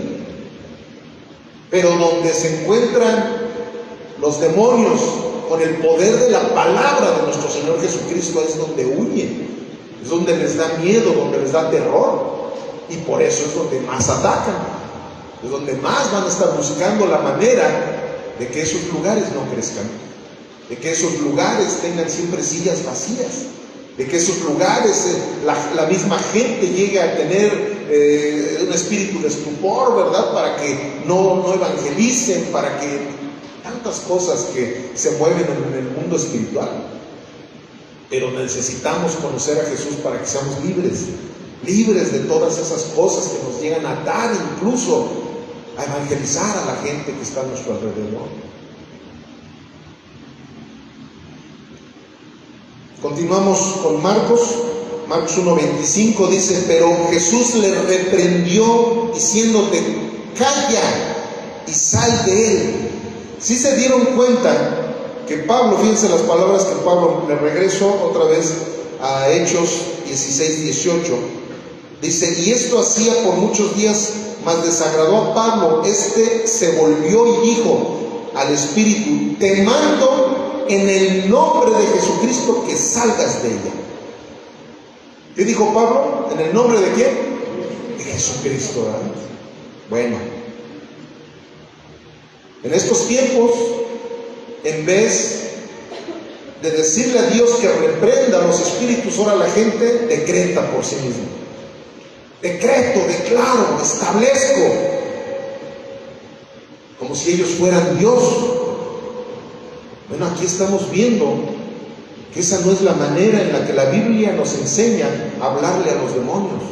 Pero donde se encuentran los demonios con el poder de la palabra de nuestro Señor Jesucristo es donde huyen, es donde les da miedo, donde les da terror, y por eso es donde más atacan, es donde más van a estar buscando la manera de que esos lugares no crezcan, de que esos lugares tengan siempre sillas vacías, de que esos lugares la misma gente llegue a tener un espíritu de estupor, ¿verdad? Para que no evangelicen, para que tantas cosas que se mueven en el mundo espiritual. Pero necesitamos conocer a Jesús para que seamos libres de todas esas cosas que nos llegan a atar, incluso a evangelizar a la gente que está a nuestro alrededor. Continuamos con Marcos 1:25 dice, pero Jesús le reprendió diciéndote, calla y sal de él. Si se dieron cuenta que Pablo, fíjense las palabras que Pablo, le regreso otra vez a Hechos 16:18, dice, y esto hacía por muchos días, mas desagradó a Pablo, este se volvió y dijo al Espíritu, te mando en el nombre de Jesucristo que salgas de ella. ¿Qué dijo Pablo? ¿En el nombre de quién? De Jesucristo, ¿verdad? Bueno, en estos tiempos, en vez de decirle a Dios que reprenda a los espíritus, ahora la gente decreta por sí misma. Decreto, declaro, establezco, como si ellos fueran Dios. Bueno, aquí estamos viendo que esa no es la manera en la que la Biblia nos enseña a hablarle a los demonios,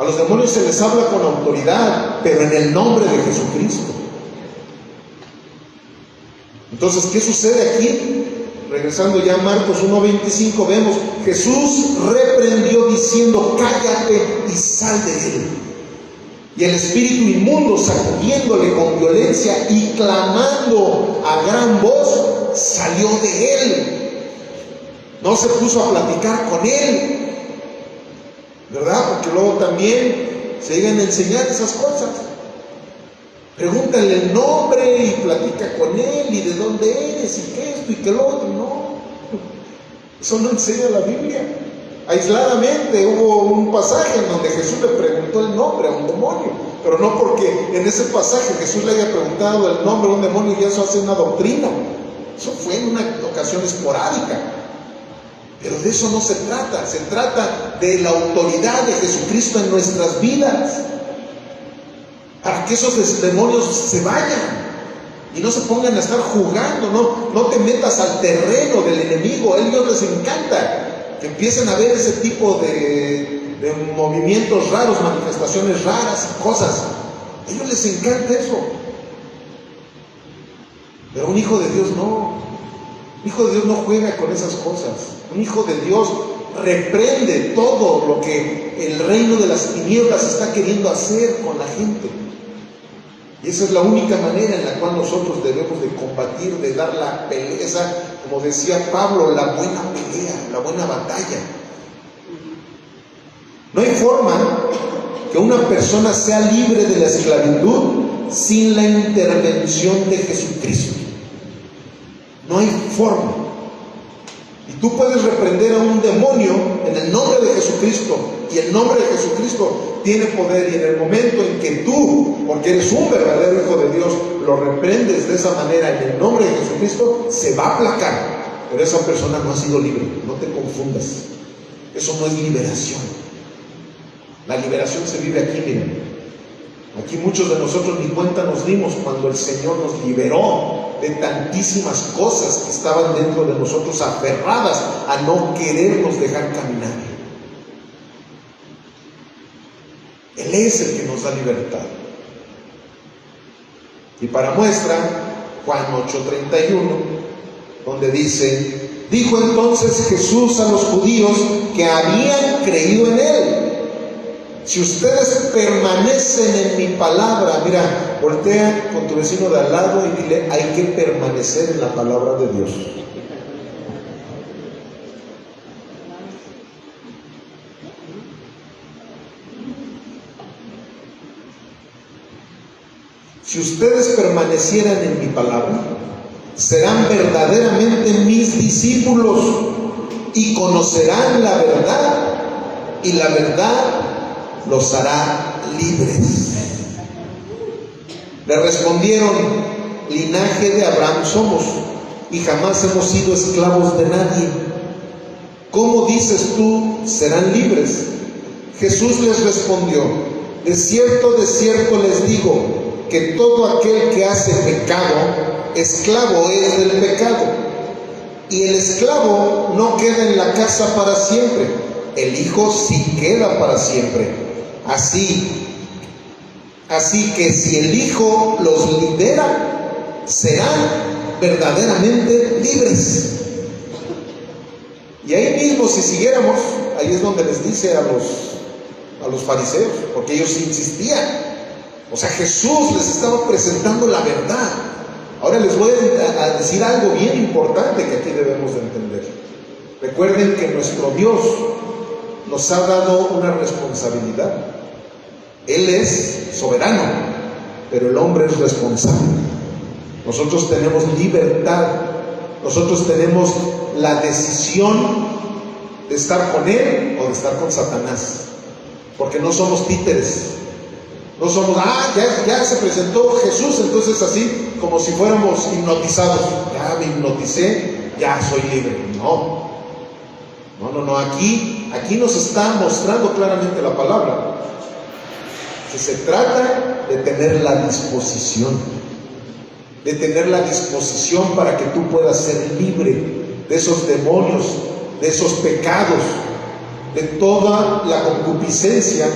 A los demonios se les habla con autoridad, pero en el nombre de Jesucristo. Entonces, ¿qué sucede aquí? Regresando ya a Marcos 1:25, vemos, Jesús reprendió diciendo, cállate y sal de él. Y el espíritu inmundo, sacudiéndole con violencia y clamando a gran voz, salió de él. No se puso a platicar con él, ¿verdad? Porque luego también se llegan a enseñar esas cosas. Pregúntale el nombre y platica con él, y de dónde eres, y qué esto y qué lo otro. No, eso no enseña la Biblia. Aisladamente hubo un pasaje en donde Jesús le preguntó el nombre a un demonio, pero no porque en ese pasaje Jesús le haya preguntado el nombre a un demonio y eso hace una doctrina. Eso fue en una ocasión esporádica. Pero de eso no se trata. Se trata de la autoridad de Jesucristo en nuestras vidas, para que esos demonios se vayan y no se pongan a estar jugando. No te metas al terreno del enemigo. A ellos les encanta que empiecen a ver ese tipo de movimientos raros, manifestaciones raras y cosas. A ellos les encanta eso. Pero un hijo de Dios no. Un hijo de Dios no juega con esas cosas. Un hijo de Dios reprende todo lo que el reino de las tinieblas está queriendo hacer con la gente. Y esa es la única manera en la cual nosotros debemos de combatir, de dar la pelea, como decía Pablo, la buena pelea, la buena batalla. No hay forma que una persona sea libre de la esclavitud sin la intervención de Jesucristo. No hay forma. Y tú puedes reprender a un demonio en el nombre de Jesucristo, y el nombre de Jesucristo tiene poder, y en el momento en que tú, porque eres un verdadero hijo de Dios, lo reprendes de esa manera en el nombre de Jesucristo, se va a aplacar. Pero esa persona no ha sido libre. No te confundas. Eso no es liberación. La liberación se vive aquí, miren. Aquí muchos de nosotros ni cuenta nos dimos cuando el Señor nos liberó de tantísimas cosas que estaban dentro de nosotros, aferradas a no querernos dejar caminar. Él es el que nos da libertad. Y para muestra, Juan 8:31, donde dice, dijo entonces Jesús a los judíos que habían creído en él, si ustedes permanecen en mi palabra, mira, voltea con tu vecino de al lado y dile, hay que permanecer en la palabra de Dios. Si ustedes permanecieran en mi palabra, serán verdaderamente mis discípulos y conocerán la verdad, y la verdad los hará libres. Le respondieron, linaje de Abraham somos, y jamás hemos sido esclavos de nadie. ¿Cómo dices tú, serán libres? Jesús les respondió, de cierto les digo, que todo aquel que hace pecado, esclavo es del pecado. Y el esclavo no queda en la casa para siempre, el Hijo sí queda para siempre. Así que si el Hijo los libera, serán verdaderamente libres. Y ahí mismo, si siguiéramos, ahí es donde les dice a los fariseos, porque ellos insistían. O sea, Jesús les estaba presentando la verdad. Ahora les voy a decir algo bien importante que aquí debemos de entender. Recuerden que nuestro Dios nos ha dado una responsabilidad. Él es soberano, pero el hombre es responsable. Nosotros tenemos libertad. Nosotros tenemos la decisión de estar con Él o de estar con Satanás. Porque no somos títeres. No somos, ya se presentó Jesús, entonces así como si fuéramos hipnotizados. Ya me hipnoticé, ya soy libre. No. Aquí nos está mostrando claramente la palabra que se trata de tener la disposición. De tener la disposición para que tú puedas ser libre de esos demonios, de esos pecados, de toda la concupiscencia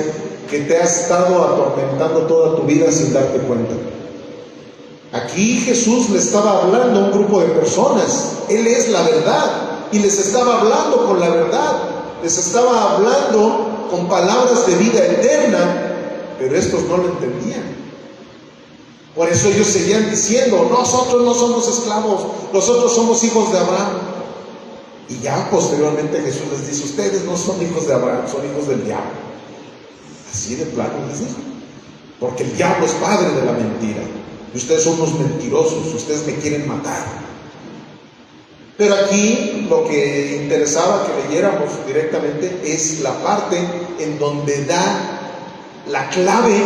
que te ha estado atormentando toda tu vida sin darte cuenta. Aquí Jesús le estaba hablando a un grupo de personas. Él es la verdad y les estaba hablando con la verdad. Les estaba hablando con palabras de vida eterna, pero estos no lo entendían. Por eso ellos seguían diciendo: nosotros no somos esclavos, nosotros somos hijos de Abraham. Y ya posteriormente Jesús les dice: ustedes no son hijos de Abraham, son hijos del diablo. Así de plano les dijo, porque el diablo es padre de la mentira, y ustedes son unos mentirosos, ustedes me quieren matar. Pero aquí lo que interesaba que leyéramos directamente es la parte en donde da la clave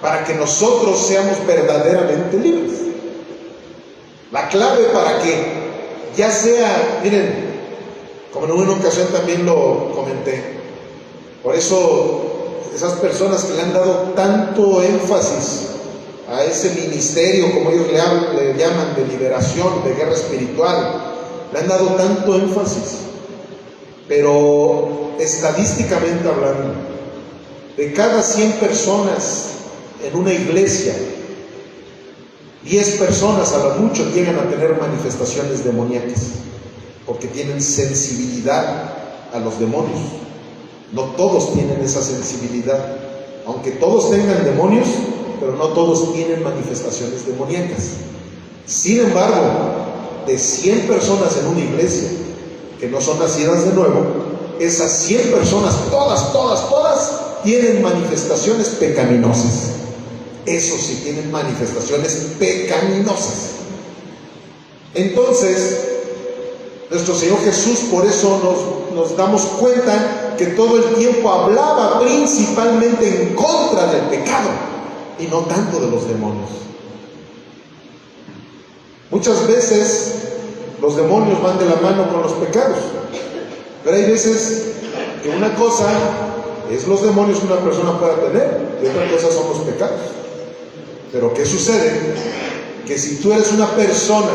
para que nosotros seamos verdaderamente libres. La clave para que ya sea, miren, como en una ocasión también lo comenté, por eso esas personas que le han dado tanto énfasis a ese ministerio, como ellos le llaman, de liberación, de guerra espiritual, le han dado tanto énfasis, pero estadísticamente hablando, de cada 100 personas en una iglesia, 10 personas a lo mucho llegan a tener manifestaciones demoníacas, porque tienen sensibilidad a los demonios. No todos tienen esa sensibilidad, aunque todos tengan demonios, pero no todos tienen manifestaciones demoníacas. Sin embargo, de 100 personas en una iglesia que no son nacidas de nuevo, esas 100 personas, todas tienen manifestaciones pecaminosas. Eso sí, tienen manifestaciones pecaminosas. Entonces, nuestro Señor Jesús, por eso nos damos cuenta que todo el tiempo hablaba principalmente en contra del pecado y no tanto de los demonios. Muchas veces los demonios van de la mano con los pecados, pero hay veces que una cosa es los demonios que una persona pueda tener y otra cosa son los pecados. Pero ¿qué sucede? Que si tú eres una persona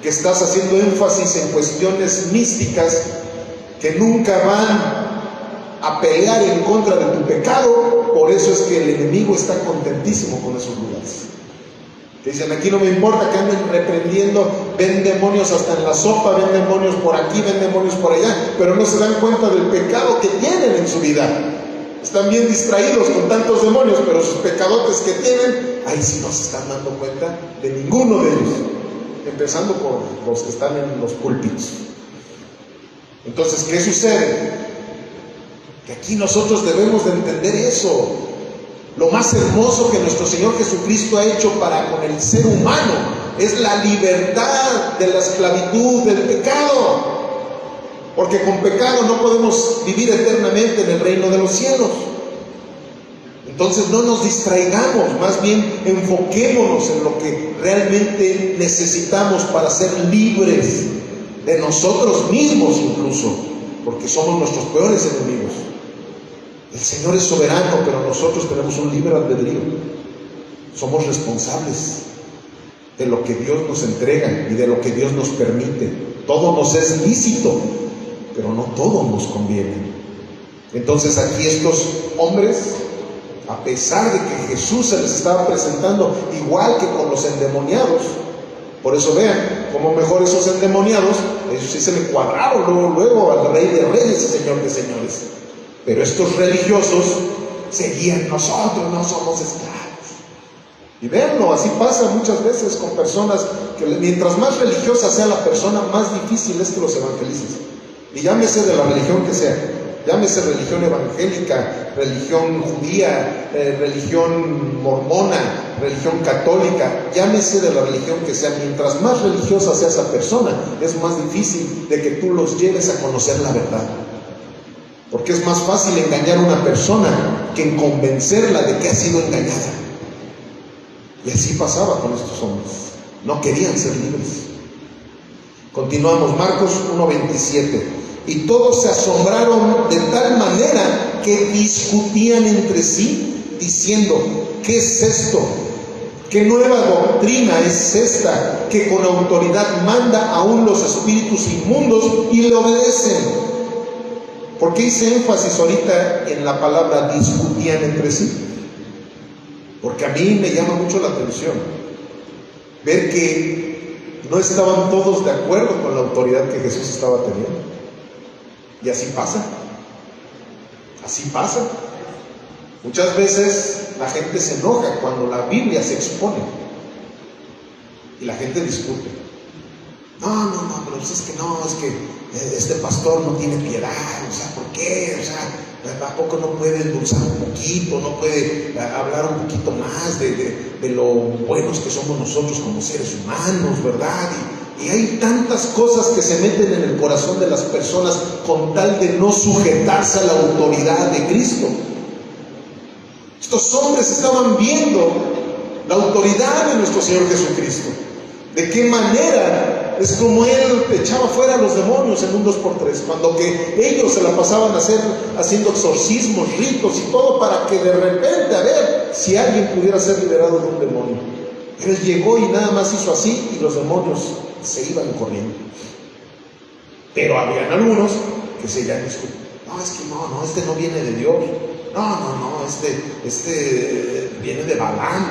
que estás haciendo énfasis en cuestiones místicas que nunca van a pelear en contra de tu pecado, por eso es que el enemigo está contentísimo con esos lugares. Te dicen: aquí no me importa que anden reprendiendo, ven demonios hasta en la sopa, ven demonios por aquí, ven demonios por allá, pero no se dan cuenta del pecado que tienen en su vida. Están bien distraídos con tantos demonios, pero sus pecadotes que tienen, ahí sí no se están dando cuenta de ninguno de ellos, empezando por los que están en los púlpitos. Entonces, ¿qué sucede? Que aquí nosotros debemos de entender eso. Lo más hermoso que nuestro Señor Jesucristo ha hecho para con el ser humano es la libertad de la esclavitud del pecado. Porque con pecado no podemos vivir eternamente en el reino de los cielos. Entonces no nos distraigamos, más bien enfoquémonos en lo que realmente necesitamos para ser libres de nosotros mismos incluso, porque somos nuestros peores enemigos. El Señor es soberano, pero nosotros tenemos un libre albedrío. Somos responsables de lo que Dios nos entrega y de lo que Dios nos permite. Todo nos es lícito, pero no todo nos conviene. Entonces aquí estos hombres, a pesar de que Jesús se les estaba presentando igual que con los endemoniados, por eso vean cómo mejor esos endemoniados, ellos sí se le cuadraron luego al Rey de Reyes y Señor de Señores. Pero estos religiosos seguían: nosotros no somos esclavos. Y véanlo, así pasa muchas veces con personas que mientras más religiosa sea la persona, más difícil es que los evangelices. Y llámese de la religión que sea, llámese religión evangélica, religión judía, religión mormona, religión católica, llámese de la religión que sea, mientras más religiosa sea esa persona, es más difícil de que tú los lleves a conocer la verdad. Porque es más fácil engañar a una persona que convencerla de que ha sido engañada. Y así pasaba con estos hombres. No querían ser libres. Continuamos, Marcos 1:27. Y todos se asombraron de tal manera que discutían entre sí, diciendo: ¿qué es esto? ¿Qué nueva doctrina es esta que con autoridad manda aún los espíritus inmundos y le obedecen? ¿Por qué hice énfasis ahorita en la palabra discutían entre sí? Porque a mí me llama mucho la atención ver que no estaban todos de acuerdo con la autoridad que Jesús estaba teniendo. Y así pasa. Así pasa. Muchas veces la gente se enoja cuando la Biblia se expone y la gente discute. No, pero es que este pastor no tiene piedad, o sea, ¿por qué? O sea, ¿a poco no puede endulzar un poquito, no puede hablar un poquito más de lo buenos que somos nosotros como seres humanos, ¿verdad? Y hay tantas cosas que se meten en el corazón de las personas con tal de no sujetarse a la autoridad de Cristo. Estos hombres estaban viendo la autoridad de nuestro Señor Jesucristo. De qué manera es como Él echaba fuera a los demonios en un 2x3, cuando que ellos se la pasaban haciendo exorcismos, ritos y todo para que de repente, a ver si alguien pudiera ser liberado de un demonio. Él llegó y nada más hizo así y los demonios se iban corriendo. Pero habían algunos que seguían discutiendo. No, es que no, este no viene de Dios. No, este viene de Balaam,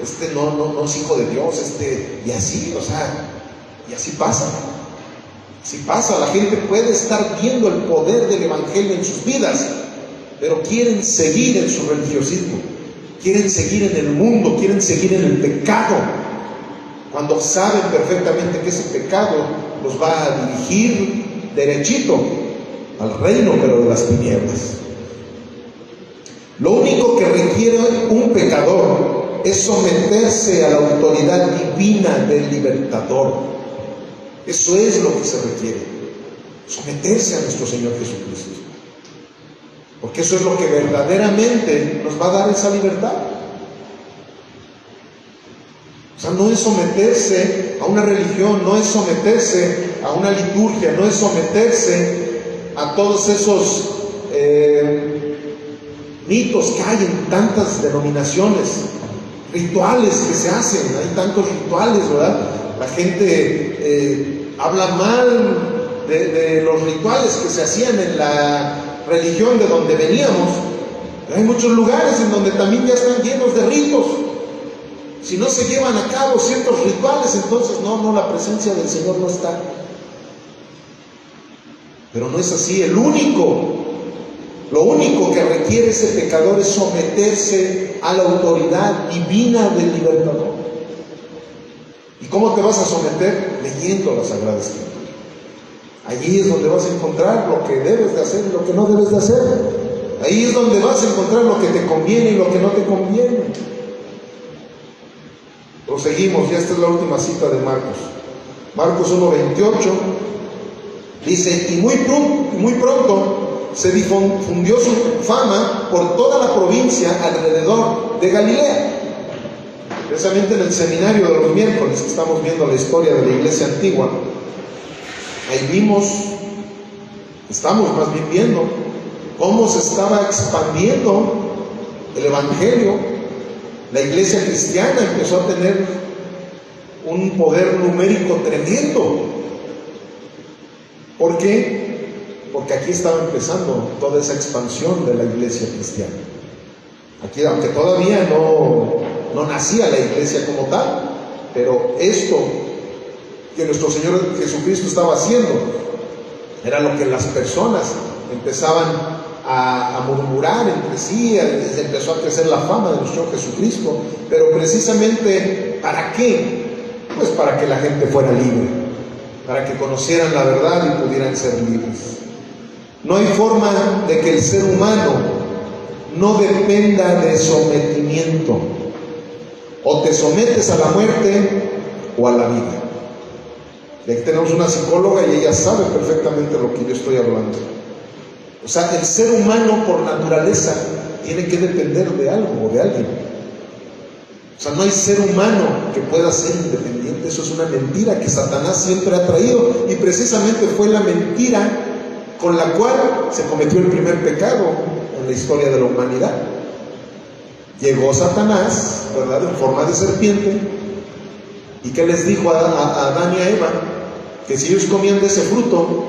este no es hijo de Dios, y así, o sea, y así pasa. Así pasa, la gente puede estar viendo el poder del Evangelio en sus vidas, pero quieren seguir en su religiosismo, quieren seguir en el mundo, quieren seguir en el pecado, cuando saben perfectamente que ese pecado los va a dirigir derechito al reino, pero de las tinieblas. Lo único que requiere un pecador es someterse a la autoridad divina del libertador. Eso es lo que se requiere, someterse a nuestro Señor Jesucristo, porque eso es lo que verdaderamente nos va a dar esa libertad. O sea, no es someterse a una religión, no es someterse a una liturgia, no es someterse a todos esos mitos que hay en tantas denominaciones, rituales que se hacen, hay tantos rituales, ¿verdad? La gente habla mal de los rituales que se hacían en la religión de donde veníamos, pero hay muchos lugares en donde también ya están llenos de ritos. Si no se llevan a cabo ciertos rituales, entonces no, la presencia del Señor no está. Pero no es así. Lo único que requiere ese pecador es someterse a la autoridad divina del libertador. ¿Y cómo te vas a someter? Leyendo la Sagrada Escritura. Allí es donde vas a encontrar lo que debes de hacer y lo que no debes de hacer. Ahí es donde vas a encontrar lo que te conviene y lo que no te conviene. Proseguimos, ya esta es la última cita de Marcos. Marcos 1:28 dice: y muy pronto se difundió su fama por toda la provincia alrededor de Galilea. Precisamente en el seminario de los miércoles que estamos viendo la historia de la iglesia antigua, ahí estamos más bien viendo cómo se estaba expandiendo el evangelio. La iglesia cristiana empezó a tener un poder numérico tremendo. ¿Por qué? Porque aquí estaba empezando toda esa expansión de la iglesia cristiana. Aquí, aunque todavía no nacía la iglesia como tal, pero esto que nuestro Señor Jesucristo estaba haciendo era lo que las personas empezaban a murmurar entre sí. Empezó a crecer la fama de nuestro Jesucristo, pero precisamente ¿para qué? Pues para que la gente fuera libre, para que conocieran la verdad y pudieran ser libres. No hay forma de que el ser humano no dependa de sometimiento. O te sometes a la muerte o a la vida. Y aquí tenemos una psicóloga y ella sabe perfectamente lo que yo estoy hablando. O sea, el ser humano por naturaleza tiene que depender de algo o de alguien. O sea, no hay ser humano que pueda ser independiente. Eso es una mentira que Satanás siempre ha traído, y precisamente fue la mentira con la cual se cometió el primer pecado en la historia de la humanidad. Llegó Satanás, ¿verdad?, en forma de serpiente, y ¿qué les dijo a Adán y a Eva? Que si ellos comían de ese fruto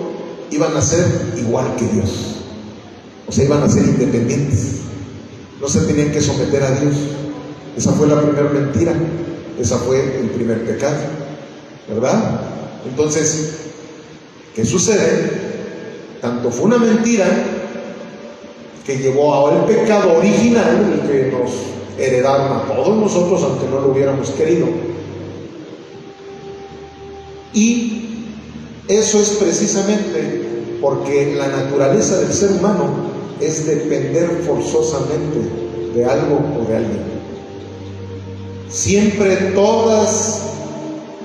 iban a ser igual que Dios. O sea, iban a ser independientes, no se tenían que someter a Dios. Esa fue la primera mentira, esa fue el primer pecado, ¿verdad? Entonces, ¿qué sucede? Tanto fue una mentira que llevó al pecado original, el que nos heredaron a todos nosotros, aunque no lo hubiéramos querido. Y eso es precisamente porque la naturaleza del ser humano es depender forzosamente de algo o de alguien. Siempre todas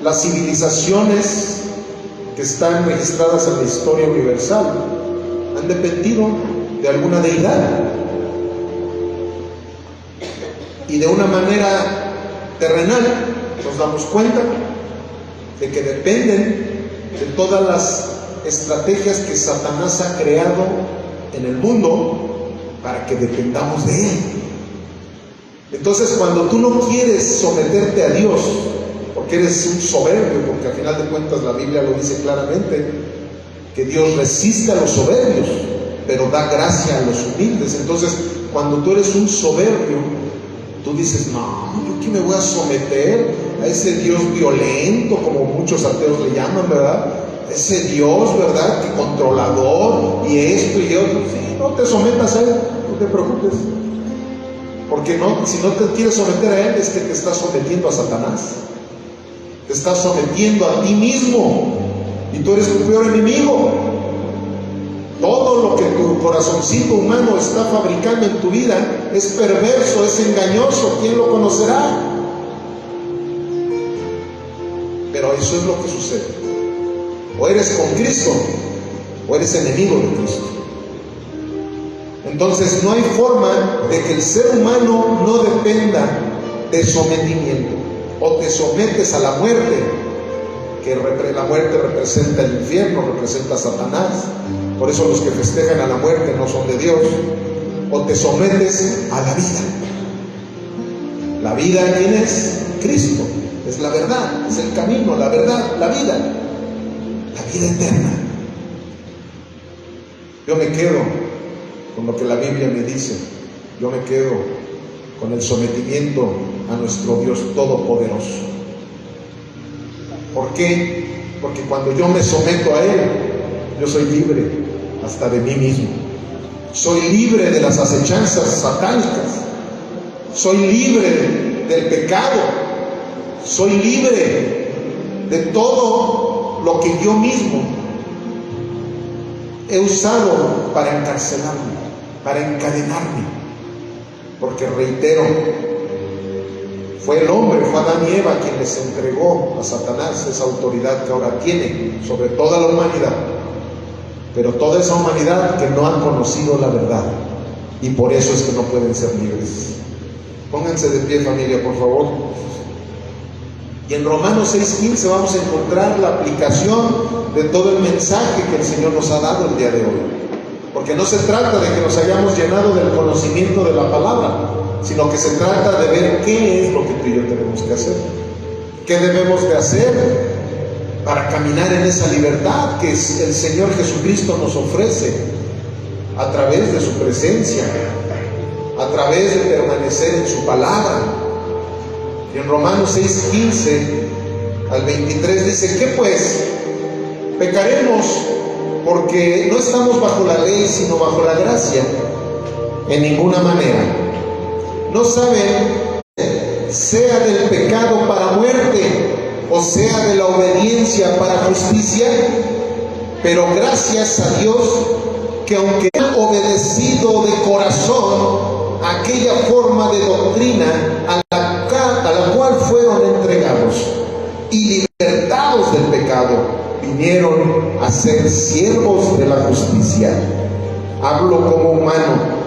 las civilizaciones que están registradas en la historia universal han dependido de alguna deidad, y de una manera terrenal nos damos cuenta de que dependen de todas las estrategias que Satanás ha creado en el mundo para que dependamos de él. Entonces, cuando tú no quieres someterte a Dios porque eres un soberbio, porque al final de cuentas la Biblia lo dice claramente, que Dios resiste a los soberbios pero da gracia a los humildes. Entonces, cuando tú eres un soberbio, tú dices, no, ¿yo qué me voy a someter a ese Dios violento, como muchos ateos le llaman, ¿verdad? Ese Dios, ¿verdad?, que controlador, y esto y otro. Sí, no te sometas a él, no te preocupes, porque no, si no te quieres someter a él, es que te estás sometiendo a Satanás, te estás sometiendo a ti mismo, y tú eres tu peor enemigo. Todo lo que tu corazoncito humano está fabricando en tu vida es perverso, es engañoso. ¿Quién lo conocerá? Pero eso es lo que sucede. O eres con Cristo, o eres enemigo de Cristo. Entonces no hay forma de que el ser humano no dependa de sometimiento. O te sometes a la muerte, que la muerte representa el infierno, representa a Satanás. Por eso los que festejan a la muerte no son de Dios. O te sometes a la vida. La vida, ¿quién es? Cristo. Es la verdad, es el camino, la verdad, la vida eterna. Yo me quedo con lo que la Biblia me dice. Yo me quedo con el sometimiento a nuestro Dios Todopoderoso. ¿Por qué? Porque cuando yo me someto a Él, yo soy libre hasta de mí mismo. Soy libre de las acechanzas satánicas. Soy libre del pecado. Soy libre de todo lo que yo mismo he usado para encarcelarme, para encadenarme. Porque reitero, fue el hombre, fue Adán y Eva quien les entregó a Satanás esa autoridad que ahora tiene sobre toda la humanidad. Pero toda esa humanidad que no ha conocido la verdad, y por eso es que no pueden ser libres. Pónganse de pie, familia, por favor. Y en Romanos 6:15 vamos a encontrar la aplicación de todo el mensaje que el Señor nos ha dado el día de hoy. Porque no se trata de que nos hayamos llenado del conocimiento de la palabra, sino que se trata de ver qué es lo que tú y yo tenemos que hacer. ¿Qué debemos de hacer para caminar en esa libertad que el Señor Jesucristo nos ofrece a través de su presencia, a través de permanecer en su palabra? Y en Romanos 6:15 al 23 dice, ¿qué pues? ¿Pecaremos porque no estamos bajo la ley, sino bajo la gracia? En ninguna manera. ¿No saben? Sea del pecado para muerte, o sea de la obediencia para justicia. Pero gracias a Dios que aunque han obedecido de corazón aquella forma de doctrina a la cual fueron entregados y libertados del pecado, vinieron a ser siervos de la justicia. Hablo como humano,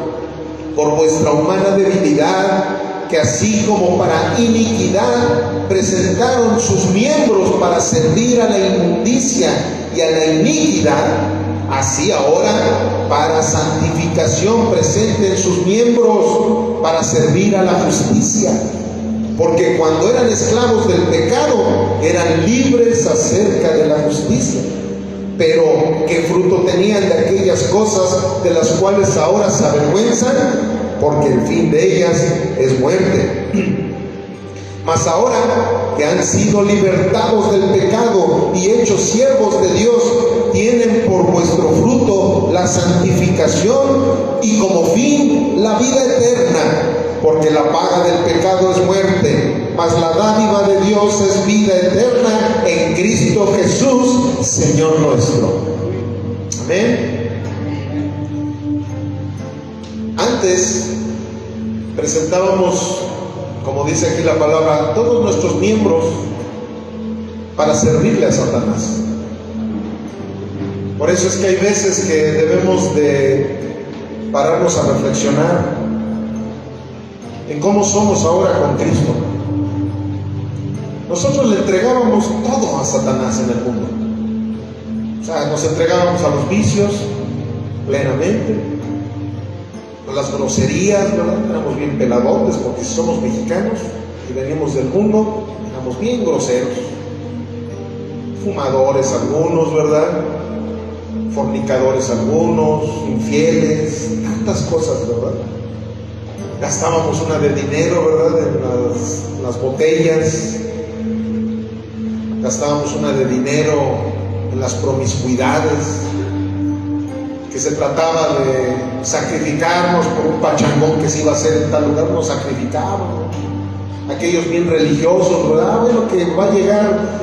por vuestra humana debilidad, que así como para iniquidad presentaron sus miembros para servir a la inmundicia y a la iniquidad, así ahora para santificación presenten sus miembros para servir a la justicia. Porque cuando eran esclavos del pecado, eran libres acerca de la justicia. Pero ¿qué fruto tenían de aquellas cosas de las cuales ahora se avergüenzan? Porque el fin de ellas es muerte. Mas ahora que han sido libertados del pecado y hechos siervos de Dios, tienen por vuestro fruto la santificación y como fin la vida eterna. Porque la paga del pecado es muerte, mas la dádiva de Dios es vida eterna en Cristo Jesús, Señor nuestro. Amén. Antes presentábamos, como dice aquí la palabra, todos nuestros miembros para servirle a Satanás. Por eso es que hay veces que debemos de pararnos a reflexionar en cómo somos ahora con Cristo. Nosotros le entregábamos todo a Satanás en el mundo. O sea, nos entregábamos a los vicios plenamente, a las groserías, ¿verdad? Éramos bien peladotes porque somos mexicanos y venimos del mundo, éramos bien groseros. Fumadores algunos, ¿verdad? Fornicadores algunos, infieles, tantas cosas, ¿verdad? Gastábamos una de dinero, ¿verdad? En las botellas. Gastábamos una de dinero en las promiscuidades. Que se trataba de sacrificarnos por un pachangón que se iba a hacer en tal lugar, nos sacrificábamos. Aquellos bien religiosos, ¿verdad? Bueno, que va a llegar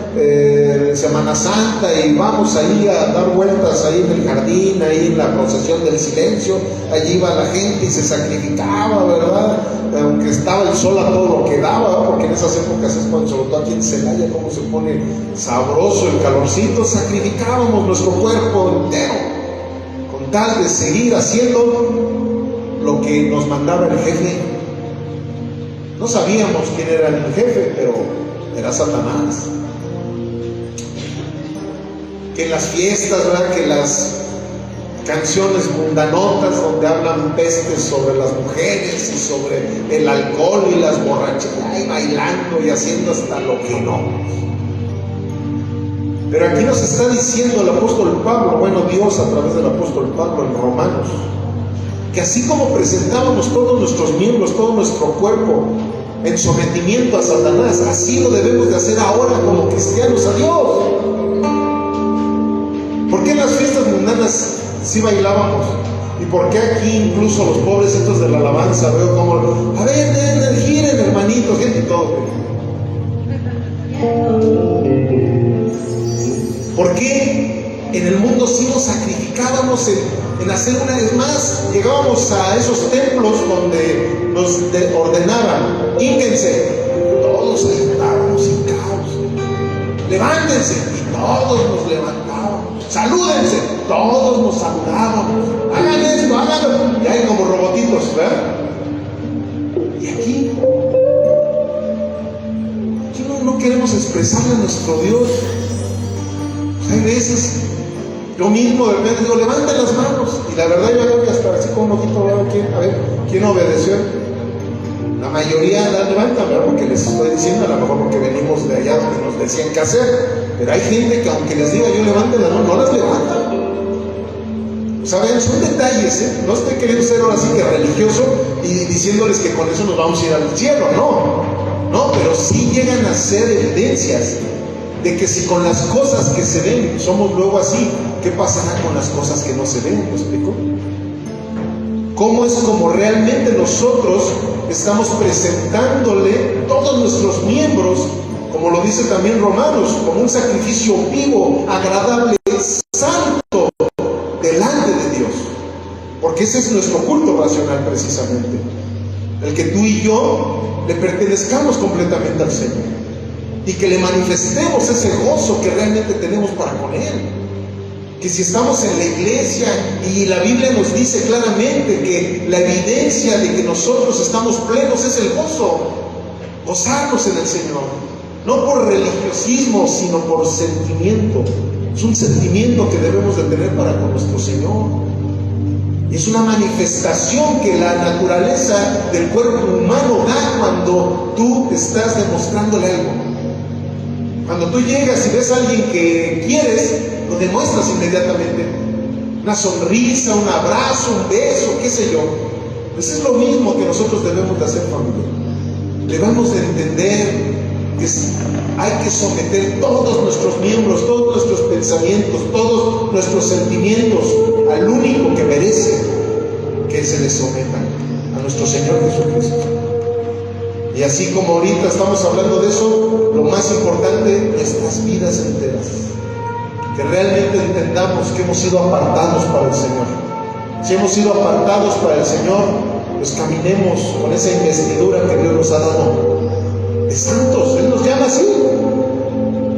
Semana Santa y vamos ahí a dar vueltas ahí en el jardín, ahí en la procesión del silencio, allí iba la gente y se sacrificaba, ¿verdad? Aunque estaba el sol a todo lo que daba, ¿verdad? Porque en esas épocas es cuando, sobre todo aquí en Celaya, como se pone sabroso el calorcito, sacrificábamos nuestro cuerpo entero, con tal de seguir haciendo lo que nos mandaba el jefe. No sabíamos quién era el jefe, pero era Satanás. Que en las fiestas, ¿verdad? Que las canciones mundanotas donde hablan pestes sobre las mujeres y sobre el alcohol y las borracheras, y bailando y haciendo hasta lo que no. Pero aquí nos está diciendo el apóstol Pablo, bueno, Dios a través del apóstol Pablo en Romanos, que así como presentábamos todos nuestros miembros, todo nuestro cuerpo en sometimiento a Satanás, así lo debemos de hacer ahora como cristianos a Dios. ¿Por qué en las fiestas mundanas sí bailábamos? ¿Y por qué aquí incluso los pobrecitos de la alabanza veo como, a ver, giren hermanitos, gente y todo? ¿Por qué en el mundo sí nos sacrificábamos en hacer una vez más? Llegábamos a esos templos donde nos ordenaban, hínquense, todos se sentábamos hincados, levántense, y todos nos levantábamos, salúdense, todos nos saludábamos, hagan esto, háganlo, y hay como robotitos, ¿verdad? Y aquí no queremos expresarle a nuestro Dios. Hay veces, yo mismo de repente digo, levanten las manos, y la verdad yo veo que hasta así con un ojito, a ver, ¿quién obedeció? La mayoría la levantan, ¿verdad? Porque les estoy diciendo, a lo mejor porque venimos de allá donde nos decían qué hacer, pero hay gente que aunque les diga yo levanten las manos, no las levantan. ¿Saben? Son detalles, ¿eh? No estoy queriendo ser ahora sí que religioso y diciéndoles que con eso nos vamos a ir al cielo, no, pero sí llegan a ser evidencias de que si con las cosas que se ven somos luego así, ¿qué pasará con las cosas que no se ven? ¿Me explico? ¿Cómo es como realmente nosotros estamos presentándole todos nuestros miembros, como lo dice también Romanos, como un sacrificio vivo, agradable, santo, delante de Dios? Porque ese es nuestro culto racional precisamente, el que tú y yo le pertenezcamos completamente al Señor y que le manifestemos ese gozo que realmente tenemos para con Él. Que si estamos en la iglesia y la Biblia nos dice claramente que la evidencia de que nosotros estamos plenos es el gozo, gozarnos en el Señor, no por religiosismo sino por sentimiento. Es un sentimiento que debemos de tener para con nuestro Señor. Es una manifestación que la naturaleza del cuerpo humano da cuando tú estás demostrándole algo. Cuando tú llegas y ves a alguien que quieres, lo demuestras inmediatamente. Una sonrisa, un abrazo, un beso, qué sé yo. Pues es lo mismo que nosotros debemos de hacer, familia. Debemos de entender que hay que someter todos nuestros miembros, todos nuestros pensamientos, todos nuestros sentimientos al único que merece que se le sometan, a nuestro Señor Jesucristo. Y así como ahorita estamos hablando de eso, lo más importante, nuestras vidas enteras. Que realmente entendamos que hemos sido apartados para el Señor. Si hemos sido apartados para el Señor, pues caminemos con esa investidura que Dios nos ha dado de santos. Él nos llama así.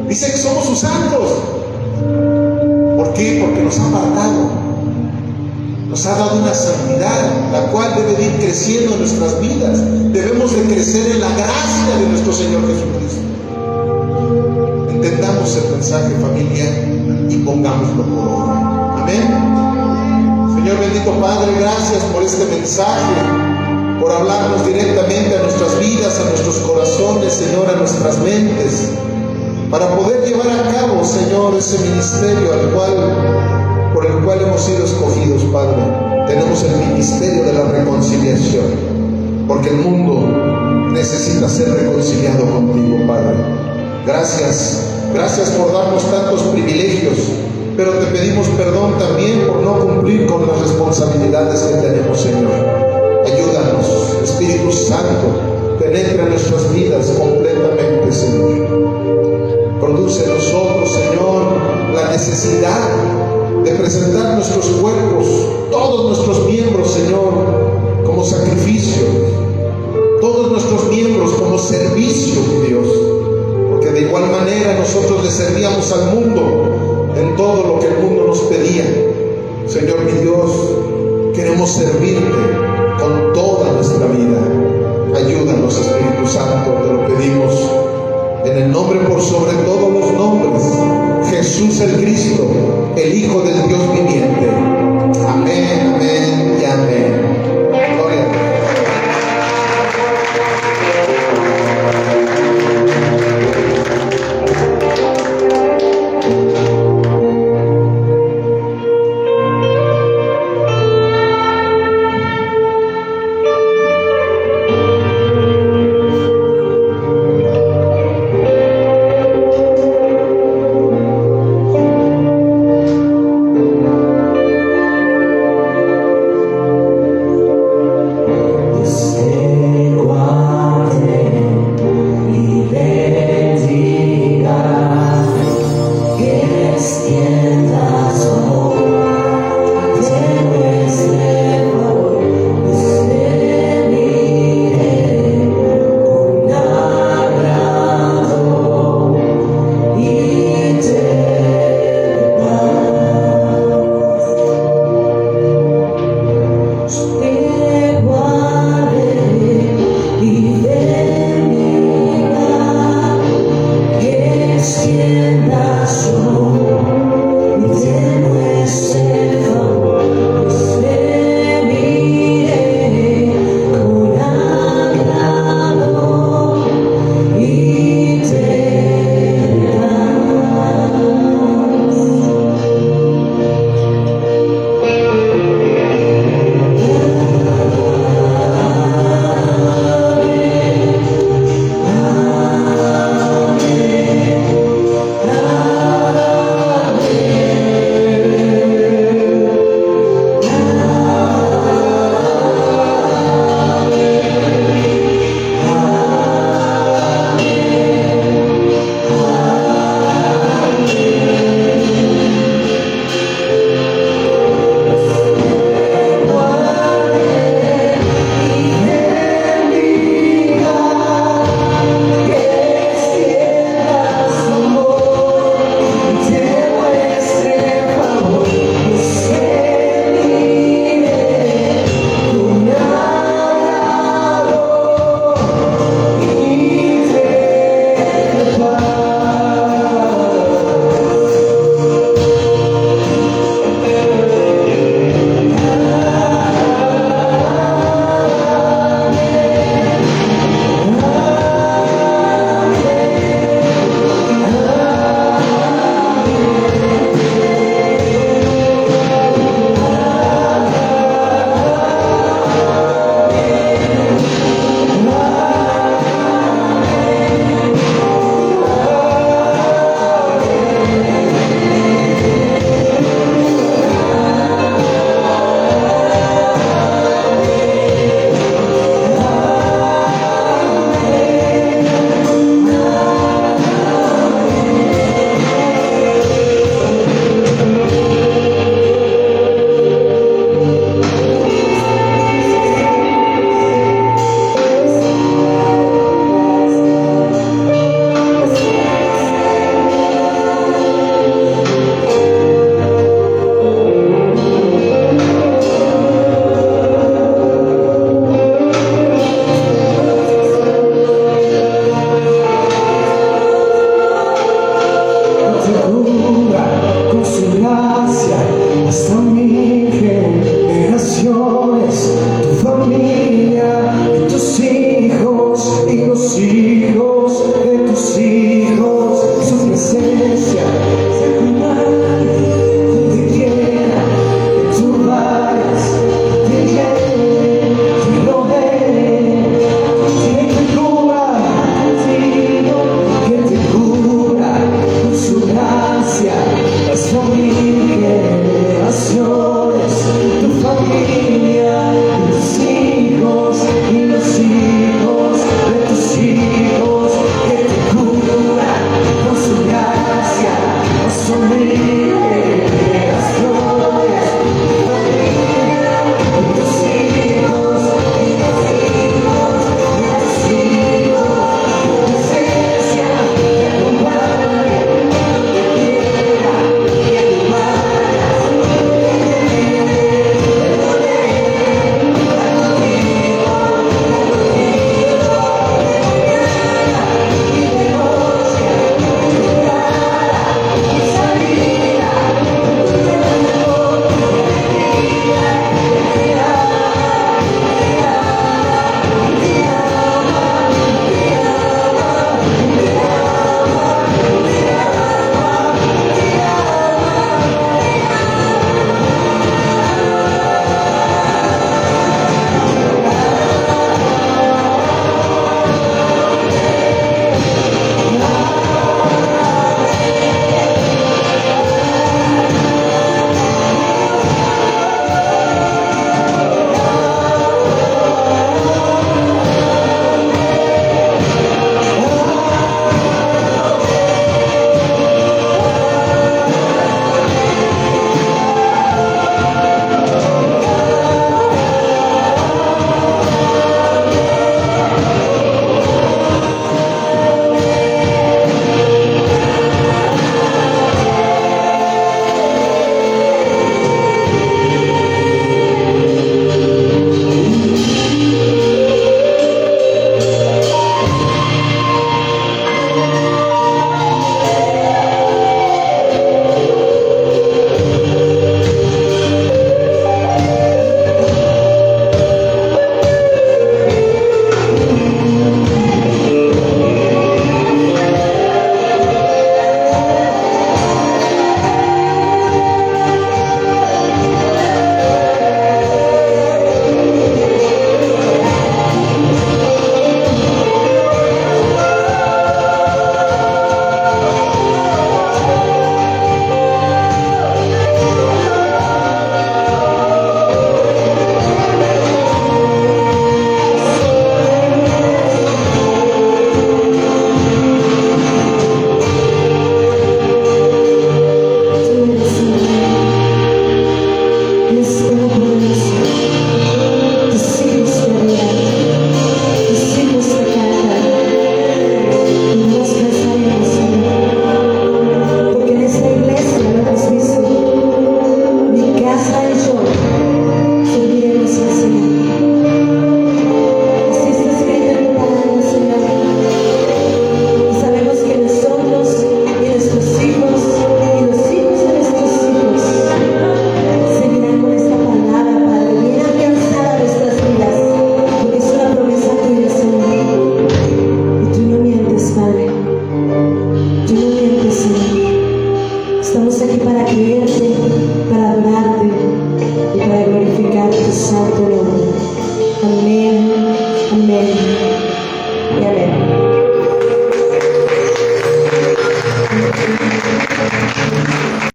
Dice que somos sus santos. ¿Por qué? Porque nos ha apartado. Nos ha dado una santidad, la cual debe ir creciendo en nuestras vidas. Debemos de crecer en la gracia de nuestro Señor Jesucristo. Entendamos el mensaje, familia, y pongámoslo por obra. Amén. Señor bendito Padre, gracias por este mensaje, por hablarnos directamente a nuestras vidas, a nuestros corazones, Señor, a nuestras mentes, para poder llevar a cabo, Señor, ese ministerio por el cual hemos sido escogidos, Padre. Tenemos el ministerio de la reconciliación, porque el mundo necesita ser reconciliado contigo, Padre. Gracias por darnos tantos privilegios, pero te pedimos perdón también por no cumplir con las responsabilidades que tenemos, Señor. Ayúdanos, Espíritu Santo, penetra en nuestras vidas completamente, Señor. Produce en nosotros, Señor, la necesidad de presentar nuestros cuerpos, todos nuestros miembros, Señor, como sacrificio, todos nuestros miembros como servicio, Dios, porque de igual manera nosotros le servíamos al mundo en todo lo que el mundo nos pedía. Señor mi Dios, queremos servirte con toda nuestra vida. Ayúdanos, Espíritu Santo, te lo pedimos en el nombre por sobre todos los nombres, Jesús el Cristo, el Hijo del Dios viviente. Amén, amén y amén.